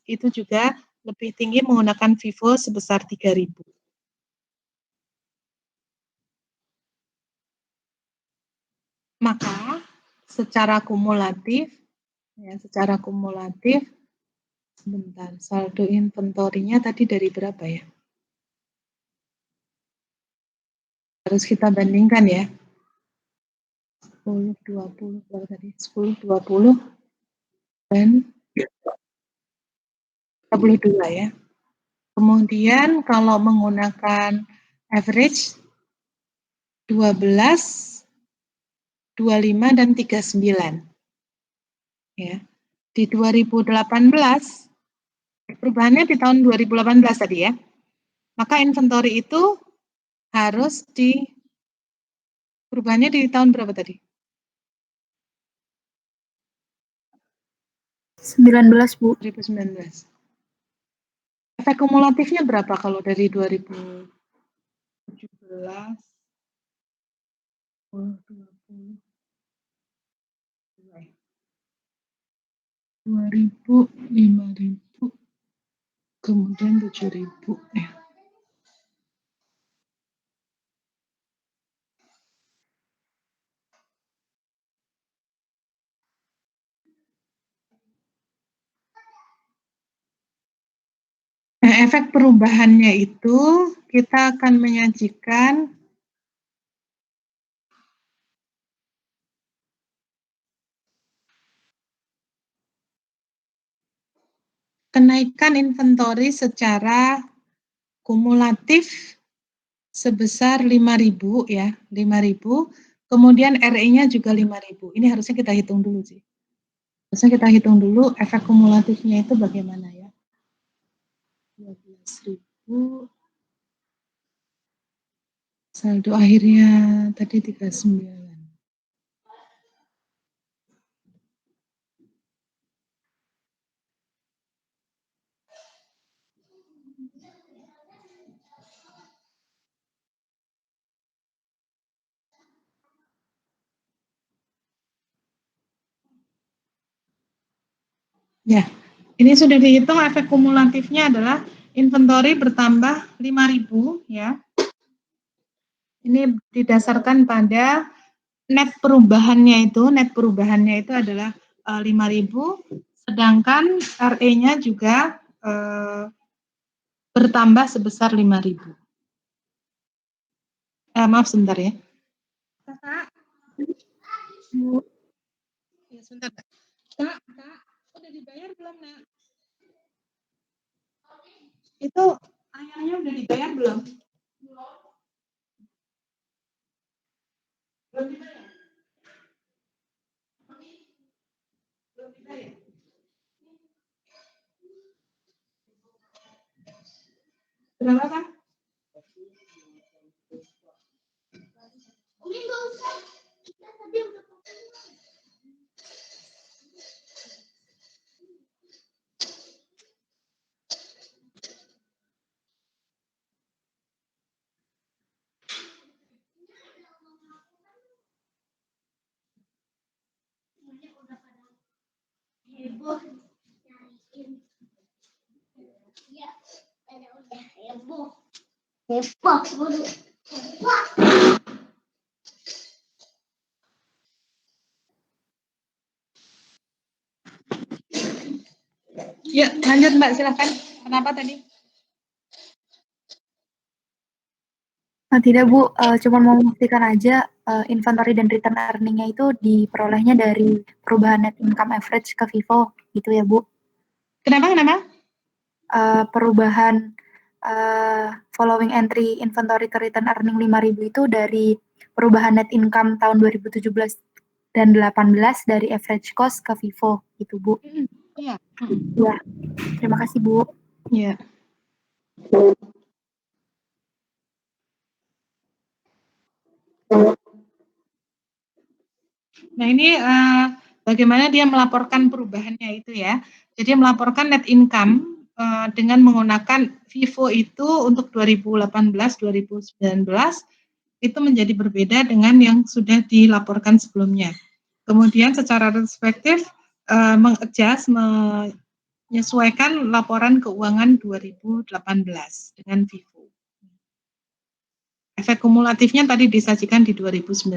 itu juga lebih tinggi menggunakan FIFO sebesar 3.000. Maka secara kumulatif sebentar, saldo inventorinya tadi dari berapa ya? Harus kita bandingkan ya. 10, 20 berapa tadi? 10, 20 dan 32 ya. Kemudian kalau menggunakan average 12, 25 dan 39. Ya. Di 2018 perubahannya di tahun 2018 tadi ya. Maka inventory itu harus perubahannya di tahun berapa tadi? 19, Bu. 2019. Efek kumulatifnya berapa kalau dari 2017? 20, 2000, 5000, kemudian 7000 ya. Nah, efek perubahannya itu kita akan menyajikan kenaikan inventory secara kumulatif sebesar 5.000 ya, 5.000. Kemudian RE-nya juga 5.000. Ini harusnya kita hitung dulu sih. Harusnya kita hitung dulu efek kumulatifnya itu bagaimana ya. 12.000. Saldo akhirnya tadi 39. Ya, ini sudah dihitung efek kumulatifnya adalah inventory bertambah 5.000 ya. Ini didasarkan pada net perubahannya itu adalah 5.000, sedangkan RE-nya juga bertambah sebesar 5.000. Maaf sebentar ya. Kakak. Ya, sebentar. Kak, udah dibayar belum, Nak? Itu ayamnya udah dibayar belum? Belum dibayar. Belum dibayar. Berapa, Kak? Ini enggak usah. Kita tadi udah heboh nyariin. Ya, udah heboh. Heboh. Ya, lanjut Mbak, silahkan. Kenapa tadi? Tidak, Bu. Cuma mau memastikan aja inventory dan return earning-nya itu diperolehnya dari perubahan net income average ke FIFO, gitu ya, Bu. Kenapa? Perubahan following entry inventory ke return earning 5.000 itu dari perubahan net income tahun 2017 dan 18 dari average cost ke FIFO, gitu, Bu. Iya. Ya, terima kasih, Bu. Iya. Nah, ini bagaimana dia melaporkan perubahannya itu ya. Jadi melaporkan net income dengan menggunakan FIFO itu untuk 2018-2019 itu menjadi berbeda dengan yang sudah dilaporkan sebelumnya. Kemudian secara retrospektif mengadjust, menyesuaikan laporan keuangan 2018 dengan FIFO. Efek kumulatifnya tadi disajikan di 2019.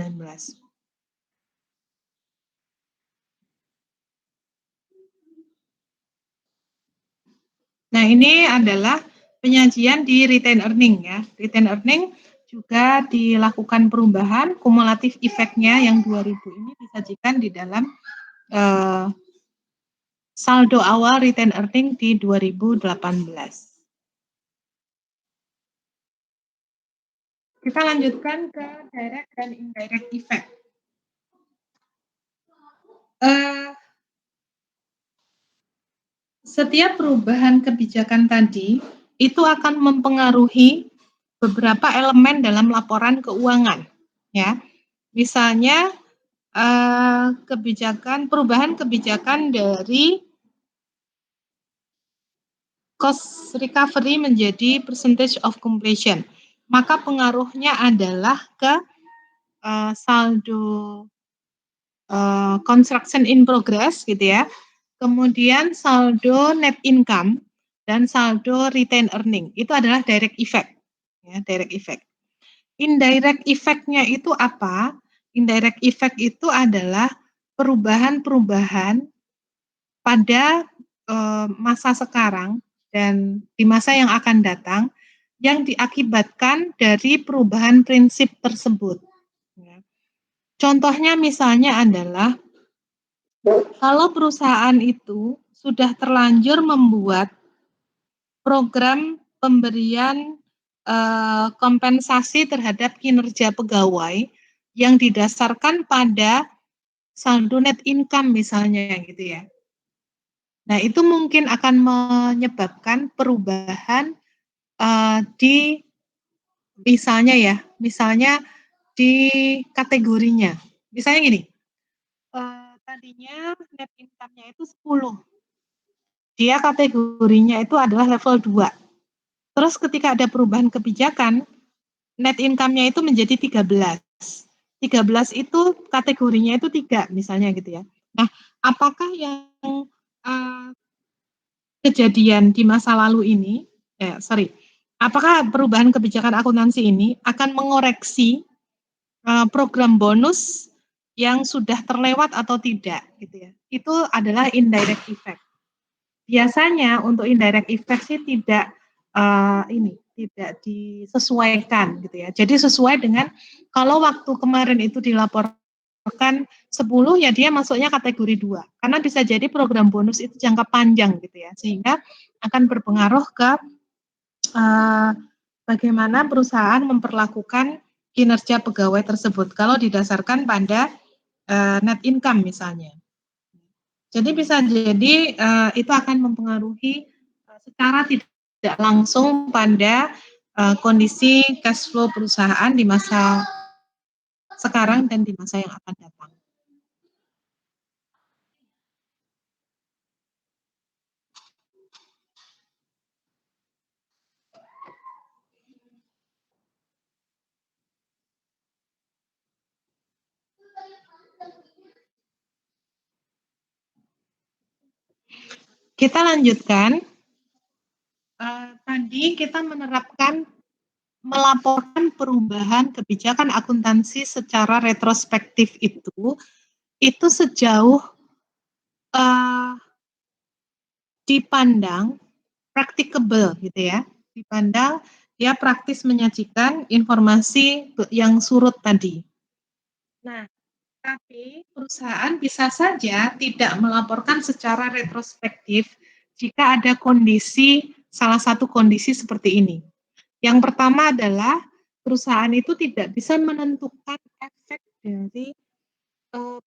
Nah, ini adalah penyajian di retained earning ya. Retained earning juga dilakukan perubahan, kumulatif efeknya yang 2000 ini disajikan di dalam saldo awal retained earning di 2018. Kita lanjutkan ke direct dan indirect effect. Setiap perubahan kebijakan tadi itu akan mempengaruhi beberapa elemen dalam laporan keuangan, ya. Misalnya perubahan kebijakan dari cost recovery menjadi percentage of completion, maka pengaruhnya adalah ke saldo construction in progress, gitu ya. Kemudian saldo net income dan saldo retained earning itu adalah direct effect, ya, direct effect. Indirect effect-nya itu apa? Indirect effect itu adalah perubahan-perubahan pada masa sekarang dan di masa yang akan datang yang diakibatkan dari perubahan prinsip tersebut. Contohnya misalnya adalah kalau perusahaan itu sudah terlanjur membuat program pemberian kompensasi terhadap kinerja pegawai yang didasarkan pada saldo net income misalnya gitu ya. Nah, itu mungkin akan menyebabkan perubahan di misalnya di kategorinya. Misalnya gini, tadinya net income-nya itu 10. Dia kategorinya itu adalah level 2. Terus ketika ada perubahan kebijakan, net income-nya itu menjadi 13. 13 itu kategorinya itu 3 misalnya gitu ya. Nah, apakah yang kejadian di masa lalu ini, apakah perubahan kebijakan akuntansi ini akan mengoreksi program bonus yang sudah terlewat atau tidak gitu ya. Itu adalah indirect effect. Biasanya untuk indirect effect sih tidak disesuaikan gitu ya. Jadi sesuai dengan kalau waktu kemarin itu dilaporkan 10 ya dia masuknya kategori 2. Karena bisa jadi program bonus itu jangka panjang gitu ya. Sehingga akan berpengaruh ke bagaimana perusahaan memperlakukan kinerja pegawai tersebut kalau didasarkan pada net income misalnya. Jadi bisa jadi itu akan mempengaruhi secara tidak langsung pada kondisi cash flow perusahaan di masa sekarang dan di masa yang akan datang. Kita lanjutkan. Tadi kita melaporkan perubahan kebijakan akuntansi secara retrospektif itu sejauh dipandang practicable gitu ya, dipandang dia praktis menyajikan informasi yang surut tadi. Nah, tapi perusahaan bisa saja tidak melaporkan secara retrospektif jika ada salah satu kondisi seperti ini. Yang pertama adalah perusahaan itu tidak bisa menentukan efek dari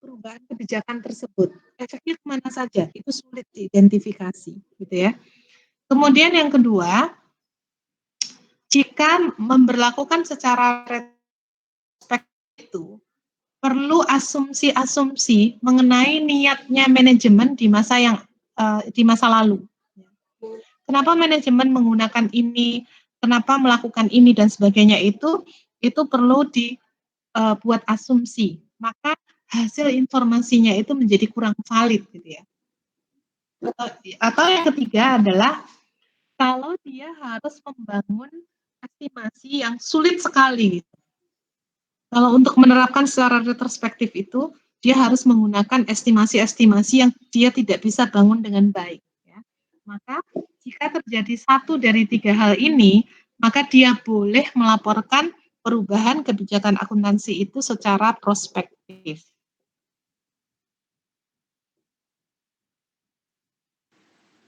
perubahan kebijakan tersebut. Efeknya kemana saja, itu sulit diidentifikasi, gitu ya. Kemudian yang kedua, jika memberlakukan secara retrospektif itu, perlu asumsi-asumsi mengenai niatnya manajemen di masa lalu. Kenapa manajemen menggunakan ini, kenapa melakukan ini dan sebagainya itu perlu dibuat asumsi. Maka hasil informasinya itu menjadi kurang valid gitu ya. Atau yang ketiga adalah kalau dia harus membangun estimasi yang sulit sekali. Kalau untuk menerapkan secara retrospektif itu, dia harus menggunakan estimasi-estimasi yang dia tidak bisa bangun dengan baik. Ya. Maka jika terjadi satu dari 3 hal ini, maka dia boleh melaporkan perubahan kebijakan akuntansi itu secara prospektif.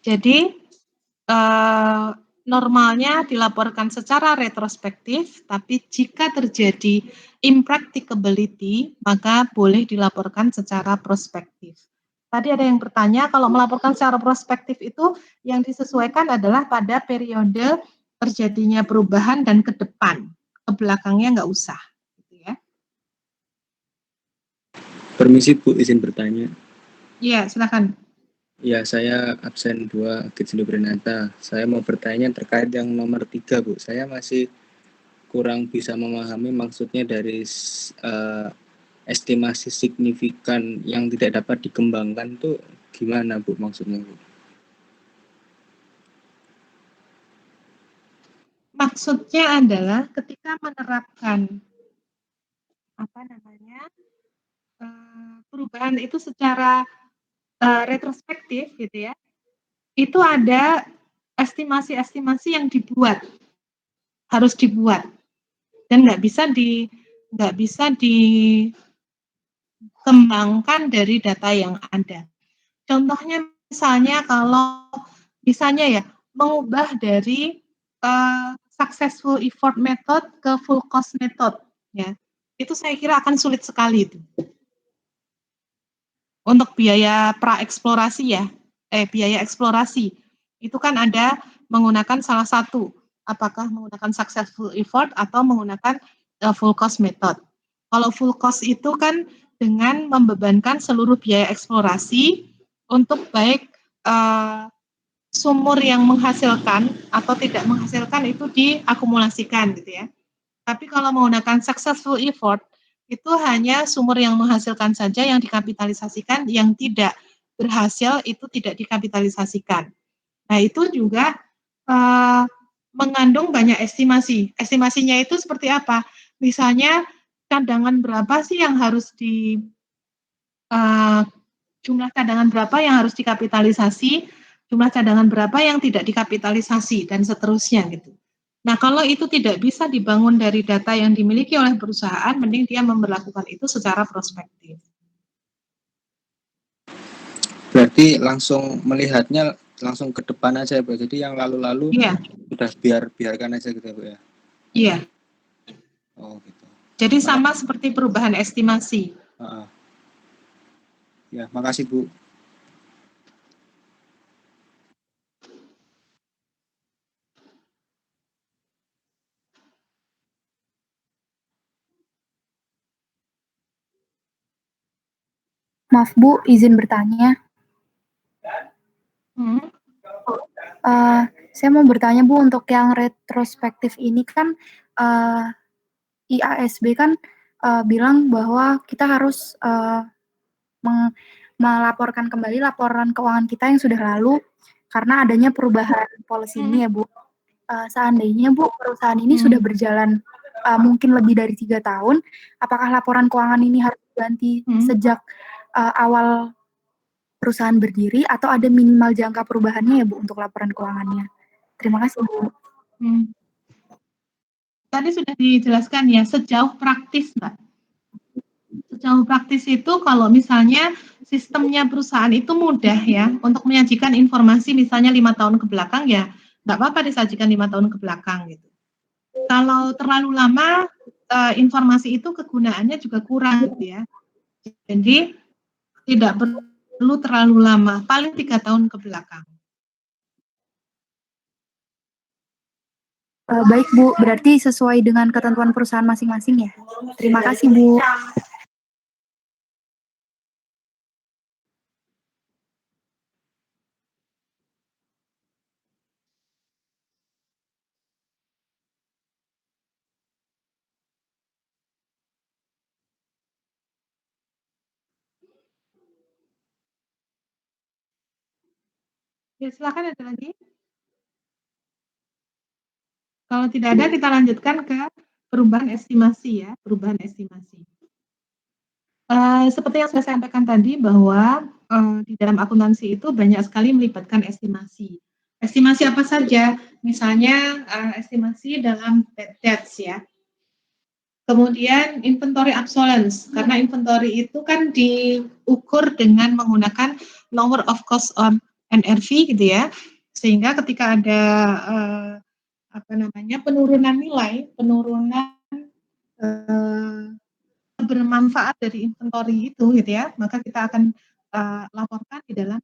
Jadi normalnya dilaporkan secara retrospektif, tapi jika terjadi impracticability, maka boleh dilaporkan secara prospektif. Tadi ada yang bertanya, kalau melaporkan secara prospektif itu yang disesuaikan adalah pada periode terjadinya perubahan dan ke depan, ke belakangnya nggak usah. Gitu ya. Permisi Bu, izin bertanya. Iya, silakan. Ya, saya absen 2, Agit Sindobrenata. Saya mau bertanya terkait yang nomor 3, Bu. Saya masih kurang bisa memahami maksudnya dari estimasi signifikan yang tidak dapat dikembangkan itu gimana, Bu, maksudnya, Bu? Maksudnya adalah ketika menerapkan perubahan itu secara retrospektif gitu ya, itu ada estimasi-estimasi yang harus dibuat dan nggak bisa dikembangkan dari data yang ada. Contohnya misalnya kalau misalnya ya mengubah dari successful effort method ke full cost method ya, itu saya kira akan sulit sekali itu. Untuk biaya praeksplorasi ya, biaya eksplorasi itu kan ada menggunakan salah satu, apakah menggunakan successful effort atau menggunakan full cost method. Kalau full cost itu kan dengan membebankan seluruh biaya eksplorasi untuk baik sumur yang menghasilkan atau tidak menghasilkan itu diakumulasikan gitu ya. Tapi kalau menggunakan successful effort itu hanya sumur yang menghasilkan saja yang dikapitalisasikan, yang tidak berhasil itu tidak dikapitalisasikan. Nah itu juga mengandung banyak estimasi. Estimasinya itu seperti apa? Misalnya cadangan berapa sih yang harus jumlah cadangan berapa yang harus dikapitalisasi, jumlah cadangan berapa yang tidak dikapitalisasi, dan seterusnya gitu. Nah, kalau itu tidak bisa dibangun dari data yang dimiliki oleh perusahaan, mending dia memperlakukan itu secara prospektif. Berarti langsung melihatnya langsung ke depan aja, Bu. Jadi yang lalu-lalu sudah biarkan aja gitu, Bu ya. Iya. Oh, gitu. Jadi sama seperti perubahan estimasi. Ya, makasih, Bu. Maaf Bu, izin bertanya. Saya mau bertanya Bu, untuk yang retrospektif ini kan IASB kan bilang bahwa kita harus melaporkan kembali laporan keuangan kita yang sudah lalu karena adanya perubahan policy ini ya Bu. Seandainya Bu, perusahaan ini sudah berjalan mungkin lebih dari 3 tahun, apakah laporan keuangan ini harus diganti sejak awal perusahaan berdiri atau ada minimal jangka perubahannya ya Bu untuk laporan keuangannya? Terima kasih Bu. Tadi sudah dijelaskan ya, sejauh praktis Mbak. Sejauh praktis itu kalau misalnya sistemnya perusahaan itu mudah ya untuk menyajikan informasi misalnya 5 tahun ke belakang ya nggak apa-apa disajikan 5 tahun ke belakang gitu. Kalau terlalu lama informasi itu kegunaannya juga kurang gitu ya. Jadi tidak perlu terlalu lama, paling 3 tahun ke belakang. Baik Bu, berarti sesuai dengan ketentuan perusahaan masing-masing ya. Terima kasih Bu. Ya silakan, ada lagi. Kalau tidak ada, kita lanjutkan ke perubahan estimasi ya, perubahan estimasi. Seperti yang saya sampaikan tadi bahwa di dalam akuntansi itu banyak sekali melibatkan estimasi. Estimasi apa saja? Misalnya estimasi dalam bad debts ya. Kemudian inventory obsolescence, karena inventory itu kan diukur dengan menggunakan lower of cost on NRV gitu ya, sehingga ketika ada penurunan nilai, bermanfaat dari inventory itu gitu ya, maka kita akan laporkan di dalam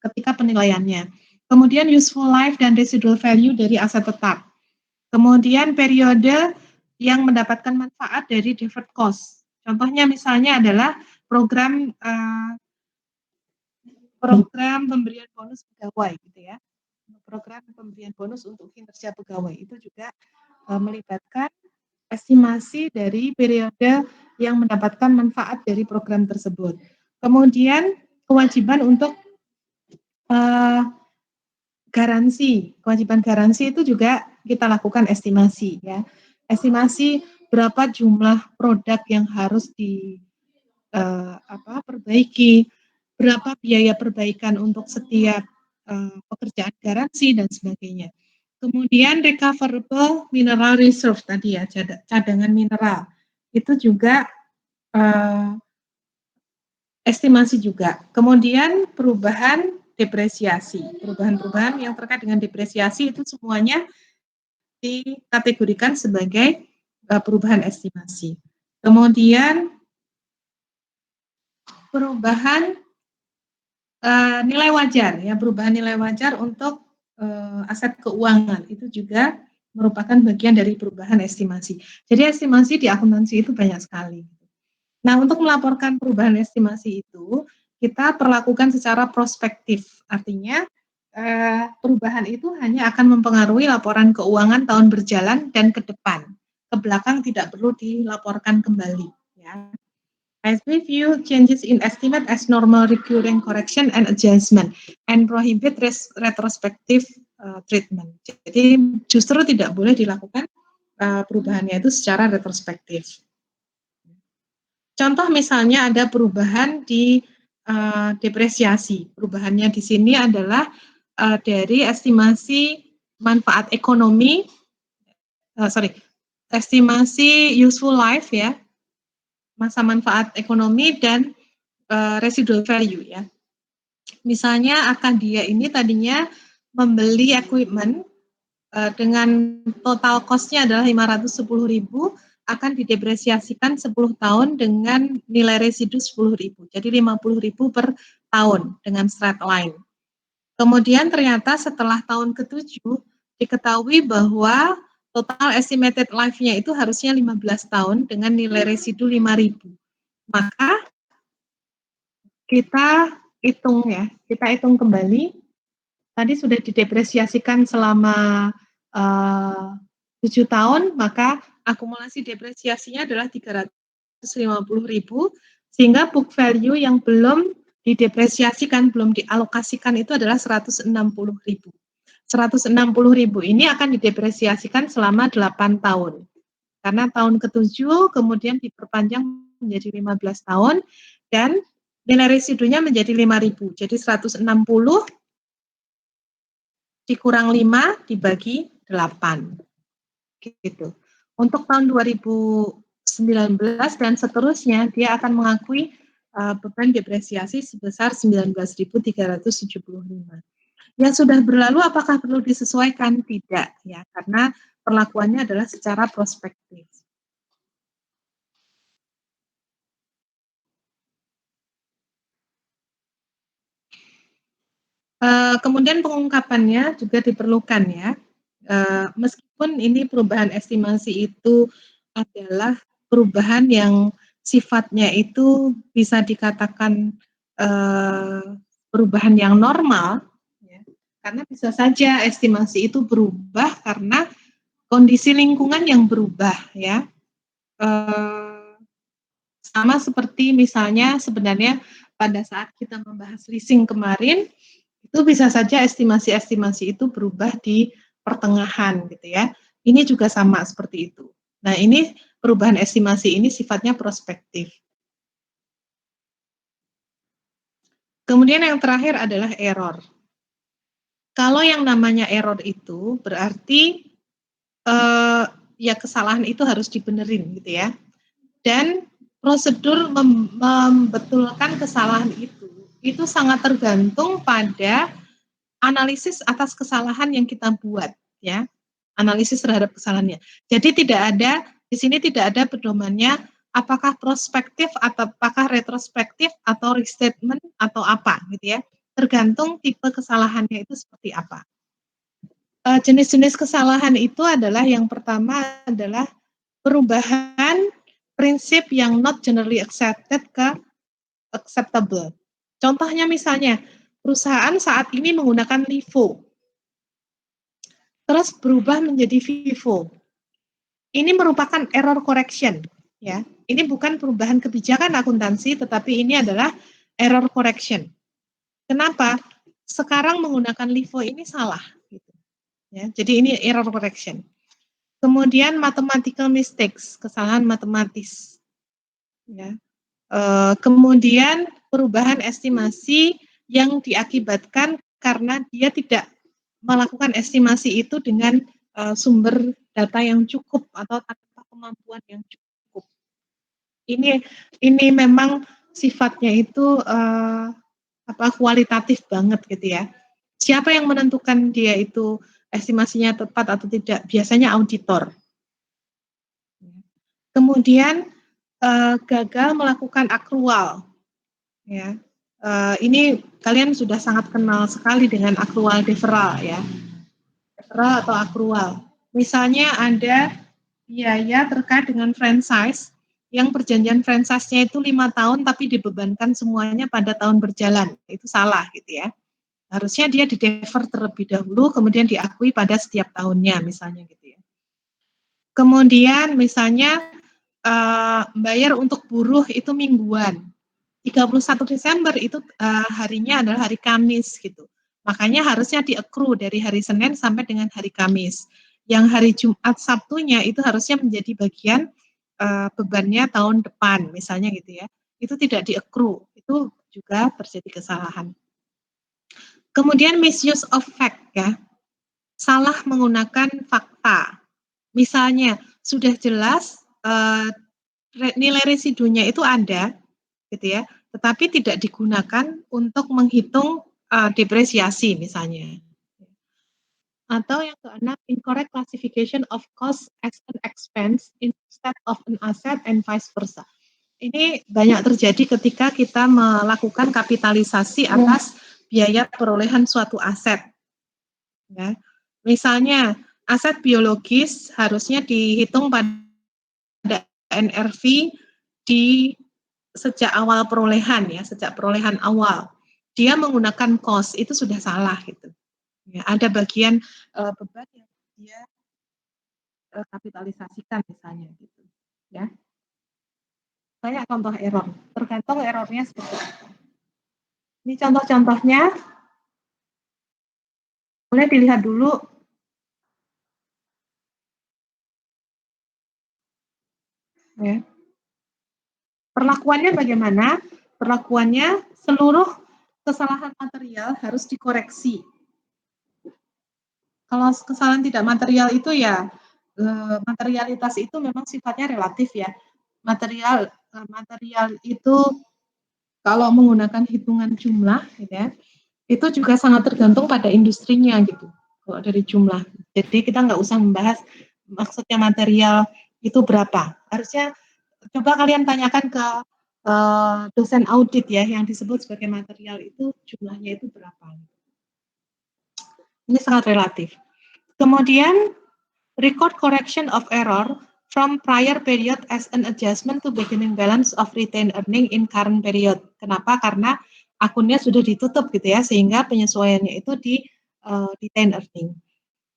ketika penilaiannya. Kemudian useful life dan residual value dari aset tetap. Kemudian periode yang mendapatkan manfaat dari deferred cost. Contohnya misalnya adalah program pemberian bonus pegawai gitu ya. Program pemberian bonus untuk kinerja pegawai itu juga melibatkan estimasi dari periode yang mendapatkan manfaat dari program tersebut. Kemudian kewajiban untuk kewajiban garansi itu juga kita lakukan estimasi ya. Estimasi berapa jumlah produk yang harus perbaiki, berapa biaya perbaikan untuk setiap pekerjaan garansi dan sebagainya. Kemudian recoverable mineral reserve tadi ya, cadangan mineral. Itu juga estimasi juga. Kemudian perubahan depresiasi. Perubahan-perubahan yang terkait dengan depresiasi itu semuanya dikategorikan sebagai perubahan estimasi. Kemudian perubahan nilai wajar ya, perubahan nilai wajar untuk aset keuangan itu juga merupakan bagian dari perubahan estimasi. Jadi estimasi di akuntansi itu banyak sekali. Nah, untuk melaporkan perubahan estimasi itu kita perlakukan secara prospektif. Artinya perubahan itu hanya akan mempengaruhi laporan keuangan tahun berjalan dan ke depan. Ke belakang tidak perlu dilaporkan kembali ya. I view changes in estimate as normal recurring correction and adjustment and prohibit retrospective treatment. Jadi justru tidak boleh dilakukan perubahannya itu secara retrospektif. Contoh misalnya ada perubahan di depresiasi. Perubahannya di sini adalah dari estimasi manfaat ekonomi, estimasi useful life ya, masa manfaat ekonomi dan residual value ya. Misalnya Akandia ini tadinya membeli equipment dengan total cost-nya adalah 510.000, akan didepresiasikan 10 tahun dengan nilai residu 10.000. Jadi 50.000 per tahun dengan straight line. Kemudian ternyata setelah tahun ke-7 diketahui bahwa total estimated life-nya itu harusnya 15 tahun dengan nilai residu 5.000. Maka kita hitung kembali. Tadi sudah didepresiasikan selama 7 tahun, maka akumulasi depresiasinya adalah 350.000, sehingga book value yang belum didepresiasikan, belum dialokasikan itu adalah 160.000. 160.000 ini akan didepresiasikan selama 8 tahun. Karena tahun ke-7 kemudian diperpanjang menjadi 15 tahun dan nilai residunya menjadi 5.000. Jadi 160 dikurang 5 dibagi 8. Gitu. Untuk tahun 2019 dan seterusnya dia akan mengakui beban depresiasi sebesar 19.375. Yang sudah berlalu apakah perlu disesuaikan? Tidak ya, karena perlakuannya adalah secara prospektif. Kemudian pengungkapannya juga diperlukan ya. Meskipun ini perubahan estimasi itu adalah perubahan yang sifatnya itu bisa dikatakan perubahan yang normal, ya, karena bisa saja estimasi itu berubah karena kondisi lingkungan yang berubah ya. Sama seperti misalnya sebenarnya pada saat kita membahas leasing kemarin, itu bisa saja estimasi-estimasi itu berubah di pertengahan gitu ya. Ini juga sama seperti itu. Nah, ini perubahan estimasi ini sifatnya prospektif. Kemudian yang terakhir adalah error. Kalau yang namanya error itu berarti ya kesalahan itu harus dibenerin gitu ya. Dan prosedur membetulkan kesalahan itu itu sangat tergantung pada analisis atas kesalahan yang kita buat, ya. Analisis terhadap kesalahannya. Jadi di sini tidak ada pedomannya apakah prospektif atau apakah retrospektif atau restatement atau apa, gitu ya. Tergantung tipe kesalahannya itu seperti apa. Jenis-jenis kesalahan itu adalah yang pertama adalah perubahan prinsip yang not generally accepted ke acceptable. Contohnya misalnya, perusahaan saat ini menggunakan LIFO, terus berubah menjadi FIFO. Ini merupakan error correction, ya. Ini bukan perubahan kebijakan akuntansi, tetapi ini adalah error correction. Kenapa? Sekarang menggunakan LIFO ini salah, gitu. Ya, jadi ini error correction. Kemudian mathematical mistakes, kesalahan matematis. Ya. Kemudian perubahan estimasi yang diakibatkan karena dia tidak melakukan estimasi itu dengan sumber data yang cukup atau tanpa kemampuan yang cukup. Ini memang sifatnya itu kualitatif banget gitu ya. Siapa yang menentukan dia itu estimasinya tepat atau tidak? Biasanya auditor. Kemudian gagal melakukan akrual, ya. Ini kalian sudah sangat kenal sekali dengan akrual deferral, ya. Deferral atau akrual. Misalnya ada biaya terkait dengan franchise yang perjanjian franchise-nya itu 5 tahun tapi dibebankan semuanya pada tahun berjalan. Itu salah gitu ya. Harusnya dia di-defer terlebih dahulu kemudian diakui pada setiap tahunnya misalnya gitu ya. Kemudian misalnya bayar untuk buruh itu mingguan. 31 Desember itu harinya adalah hari Kamis gitu. Makanya harusnya di-accrue dari hari Senin sampai dengan hari Kamis. Yang hari Jumat Sabtunya itu harusnya menjadi bagian bebannya tahun depan misalnya gitu ya. Itu tidak di-accrue. Itu juga terjadi kesalahan. Kemudian misuse of fact ya. Salah menggunakan fakta. Misalnya sudah jelas nilai residunya itu ada, gitu ya, tetapi tidak digunakan untuk menghitung depresiasi misalnya. Atau yang keenam, incorrect classification of cost as an expense instead of an asset and vice versa. Ini banyak terjadi ketika kita melakukan kapitalisasi atas biaya perolehan suatu aset. Ya. Misalnya, aset biologis harusnya dihitung pada NRV di sejak awal perolehan ya, sejak perolehan awal. Dia menggunakan cost itu sudah salah gitu. Ya, ada bagian beban yang dia kapitalisasikan misalnya gitu. Ya. Banyak contoh error, tergantung errornya seperti apa. Ini contoh-contohnya, boleh dilihat dulu. Ya. Perlakuannya bagaimana? Perlakuannya seluruh kesalahan material harus dikoreksi. Kalau kesalahan tidak material itu ya materialitas itu memang sifatnya relatif ya. Material itu kalau menggunakan hitungan jumlah gitu ya, itu juga sangat tergantung pada industrinya gitu. Kalau dari jumlah. Jadi kita nggak usah membahas maksudnya material itu berapa. Harusnya coba kalian tanyakan ke dosen audit ya, yang disebut sebagai material itu jumlahnya itu berapa. Ini sangat relatif. Kemudian record correction of error from prior period as an adjustment to beginning balance of retained earning in current period. Kenapa? Karena akunnya sudah ditutup gitu ya, sehingga penyesuaiannya itu di retained earning.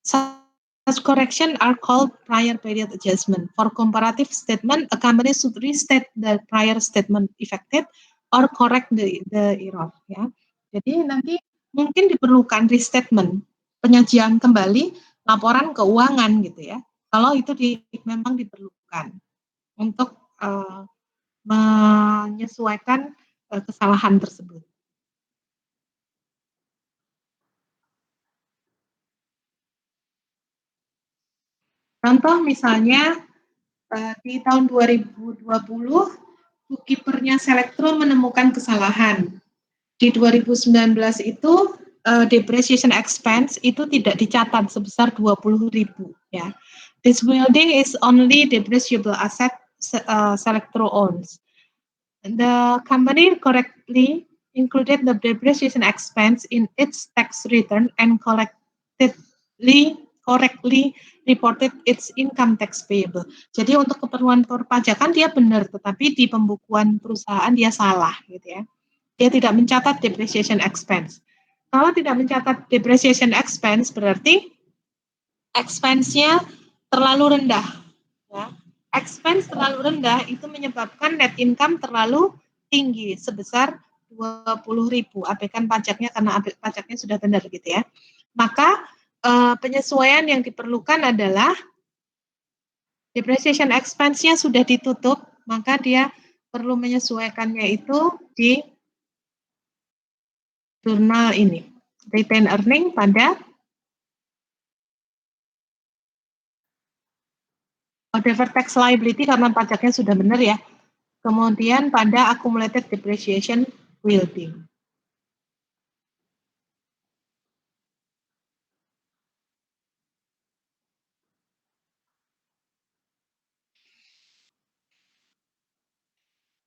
Such correction are called prior period adjustment. For comparative statement, a company should restate the prior statement effected or correct the error. Ya. Jadi nanti mungkin diperlukan restatement, penyajian kembali laporan keuangan gitu ya. Kalau itu memang diperlukan untuk menyesuaikan kesalahan tersebut. Contoh misalnya di tahun 2020 bookkeeper-nya Selektro menemukan kesalahan. di 2019 itu depreciation expense itu tidak dicatat sebesar 20.000 ya. This building is only depreciable asset Selectro owns. The company correctly included the depreciation expense in its tax return and correctly reported its income tax payable. Jadi untuk keperluan perpajakan dia benar, tetapi di pembukuan perusahaan dia salah, gitu ya. Dia tidak mencatat depreciation expense. Kalau tidak mencatat depreciation expense berarti expense-nya terlalu rendah. Ya. Expense terlalu rendah itu menyebabkan net income terlalu tinggi sebesar 20.000. Abaikan pajaknya karena pajaknya sudah benar gitu ya. Maka penyesuaian yang diperlukan adalah depreciation expense-nya sudah ditutup, maka dia perlu menyesuaikannya itu di jurnal ini. Retain earning pada deferred tax liability karena pajaknya sudah benar ya. Kemudian pada accumulated depreciation wielding.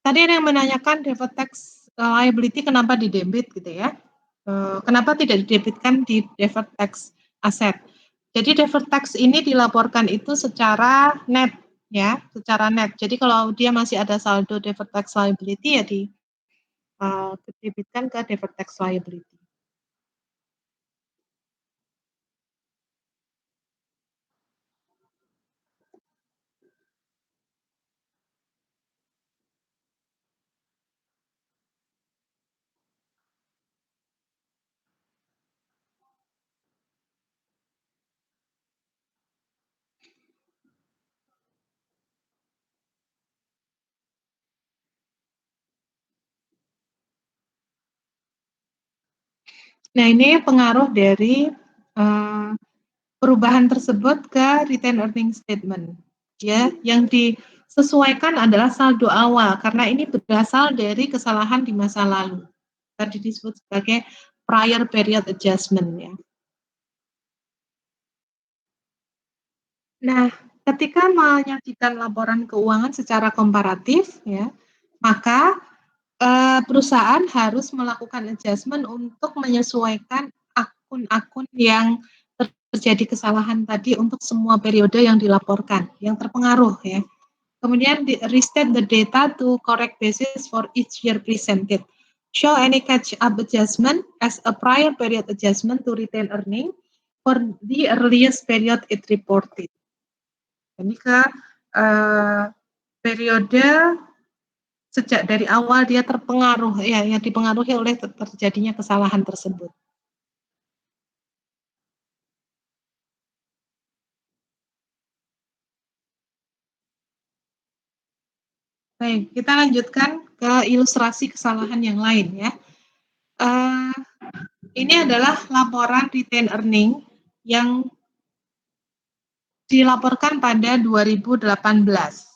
Tadi ada yang menanyakan deferred tax liability kenapa di debit gitu ya. Kenapa tidak didebitkan di deferred tax asset. Jadi deferred tax ini dilaporkan itu secara net ya, secara net. Jadi kalau dia masih ada saldo deferred tax liability ya didebitkan ke deferred tax liability. Nah, ini pengaruh dari perubahan tersebut ke retain earning statement. Ya, yang disesuaikan adalah saldo awal karena ini berasal dari kesalahan di masa lalu. Tadi disebut sebagai prior period adjustment ya. Nah, ketika menyajikan laporan keuangan secara komparatif ya, maka perusahaan harus melakukan adjustment untuk menyesuaikan akun-akun yang terjadi kesalahan tadi untuk semua periode yang dilaporkan, yang terpengaruh ya. Kemudian restate the data to correct basis for each year presented. Show any catch-up adjustment as a prior period adjustment to retain earning for the earliest period it reported. Ini ke periode sejak dari awal dia terpengaruh ya, yang dipengaruhi oleh terjadinya kesalahan tersebut. Baik, kita lanjutkan ke ilustrasi kesalahan yang lain ya. Ini adalah laporan retain earning yang dilaporkan pada 2018.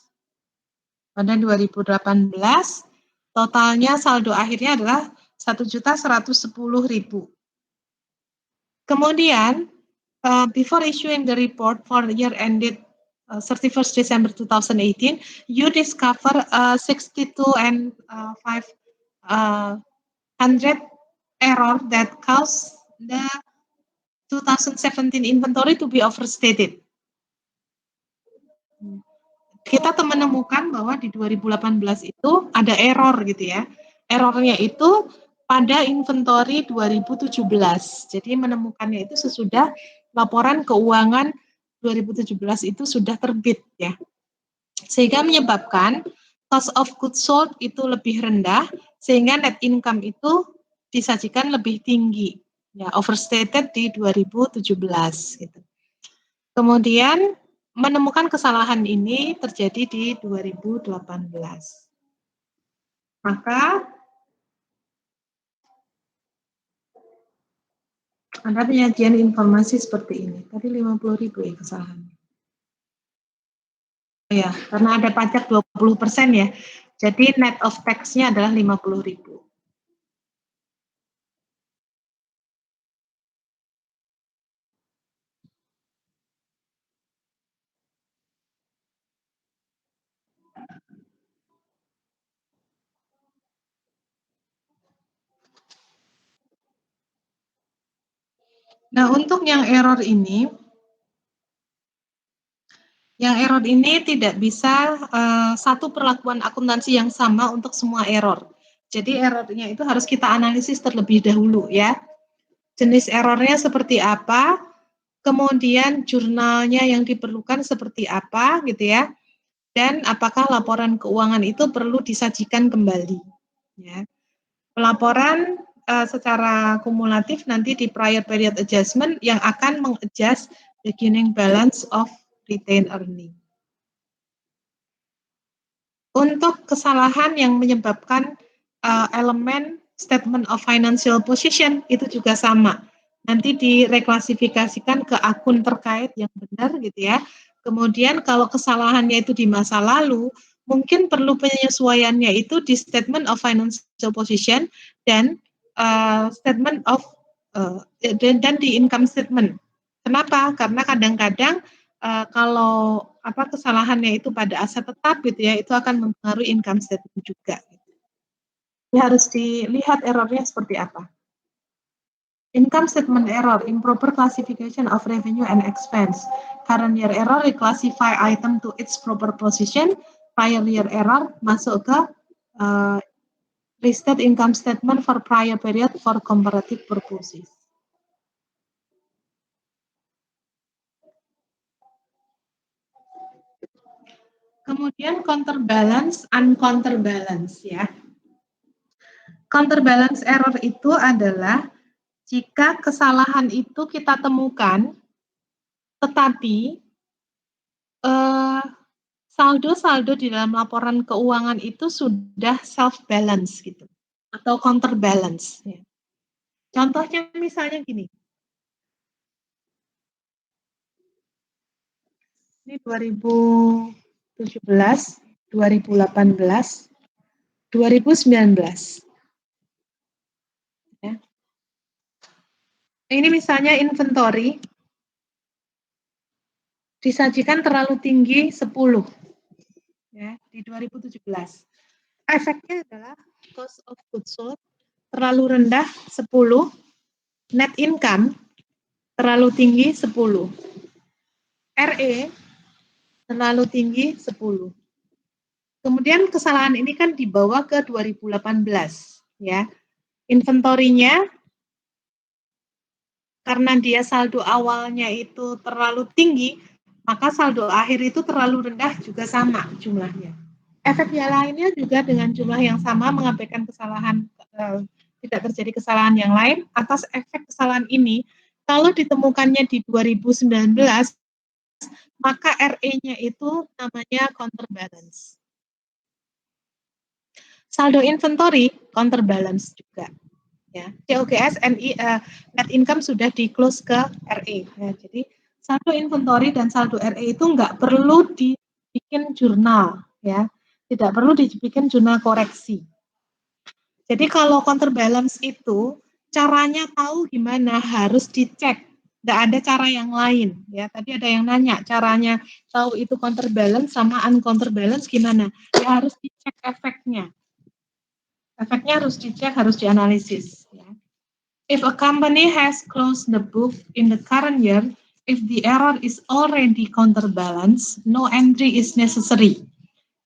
Pada 2018, totalnya saldo akhirnya adalah 1.110.000. Kemudian, before issuing the report for the year ended 31st December 2018, you discover 62,500 error that caused the 2017 inventory to be overstated. Kita menemukan bahwa di 2018 itu ada error gitu ya. Errornya itu pada inventory 2017. Jadi menemukannya itu sesudah laporan keuangan 2017 itu sudah terbit ya. Sehingga menyebabkan cost of goods sold itu lebih rendah sehingga net income itu disajikan lebih tinggi. Ya, overstated di 2017 gitu. Kemudian menemukan kesalahan ini terjadi di 2018. Maka ada penyajian informasi seperti ini. Tadi 50.000 ya kesalahannya. Ya, karena ada pajak 20% ya. Jadi net of tax-nya adalah 50.000. Nah, untuk yang error ini tidak bisa satu perlakuan akuntansi yang sama untuk semua error. Jadi errornya itu harus kita analisis terlebih dahulu ya. Jenis errornya seperti apa, kemudian jurnalnya yang diperlukan seperti apa gitu ya, dan apakah laporan keuangan itu perlu disajikan kembali. Ya. Pelaporan secara kumulatif nanti di prior period adjustment yang akan mengadjust beginning balance of retained earning. Untuk kesalahan yang menyebabkan elemen statement of financial position itu juga sama. Nanti direklasifikasikan ke akun terkait yang benar gitu ya. Kemudian kalau kesalahannya itu di masa lalu, mungkin perlu penyesuaiannya itu di statement of financial position dan statement of dan di income statement. Kenapa? Karena kadang-kadang kalau kesalahannya itu pada aset tetap gitu ya, itu akan mempengaruhi income statement juga. Jadi harus dilihat errornya seperti apa. Income statement error, improper classification of revenue and expense. Current year error, reclassify item to its proper position. Prior year error, masuk ke restate income statement for prior period for comparative purposes. Kemudian counterbalance, uncounterbalance ya. Counterbalance error itu adalah jika kesalahan itu kita temukan, tetapi saldo-saldo di dalam laporan keuangan itu sudah self-balance gitu, atau counterbalance. Ya. Contohnya misalnya gini, ini 2017, 2018, 2019. Ya. Ini misalnya inventory disajikan terlalu tinggi 10 ya di 2017. Efeknya adalah cost of goods sold terlalu rendah 10, net income terlalu tinggi 10, RE terlalu tinggi 10. Kemudian kesalahan ini kan dibawa ke 2018 ya. Inventorinya karena dia saldo awalnya itu terlalu tinggi, maka saldo akhir itu terlalu rendah juga sama jumlahnya. Efek yang lainnya juga dengan jumlah yang sama mengabaikan kesalahan, tidak terjadi kesalahan yang lain. Atas efek kesalahan ini, kalau ditemukannya di 2019, maka RE-nya itu namanya counterbalance. Saldo inventory counterbalance juga. Ya, COGS net income sudah di close ke RE. Ya, jadi saldo inventory dan saldo RE itu nggak perlu dibikin jurnal, ya, tidak perlu dibikin jurnal koreksi. Jadi kalau counterbalance itu caranya tahu gimana, harus dicek. Nggak ada cara yang lain. Ya, tadi ada yang nanya caranya tahu itu counterbalance sama uncounterbalance gimana? Ya harus dicek efeknya. Efeknya harus dicek, harus dianalisis. Ya. If a company has closed the book in the current year, if the error is already counterbalanced, no entry is necessary.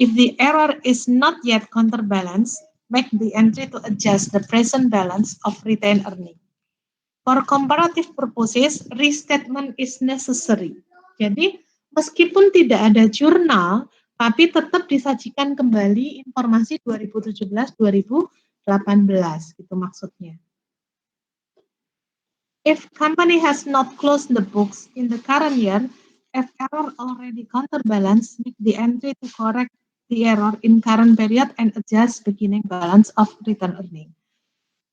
If the error is not yet counterbalanced, make the entry to adjust the present balance of retained earning. For comparative purposes, restatement is necessary. Jadi, meskipun tidak ada jurnal, tapi tetap disajikan kembali informasi 2017-2018, gitu maksudnya. If company has not closed the books in the current year, if error already counterbalanced, make the entry to correct the error in current period and adjust beginning balance of retained earning.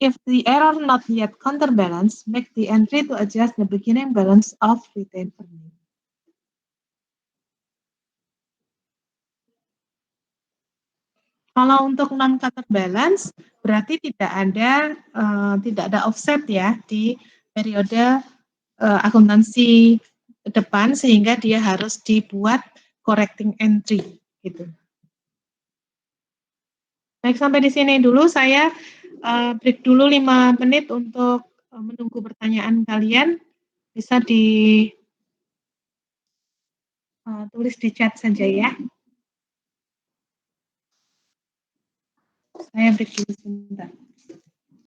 If the error not yet counterbalanced, make the entry to adjust the beginning balance of retained earning. Kalau untuk non counterbalance berarti tidak ada offset ya di periode akuntansi depan sehingga dia harus dibuat correcting entry gitu. Baik, sampai di sini dulu saya break dulu 5 menit untuk menunggu pertanyaan kalian. Bisa tulis di chat saja ya. Saya break dulu sebentar.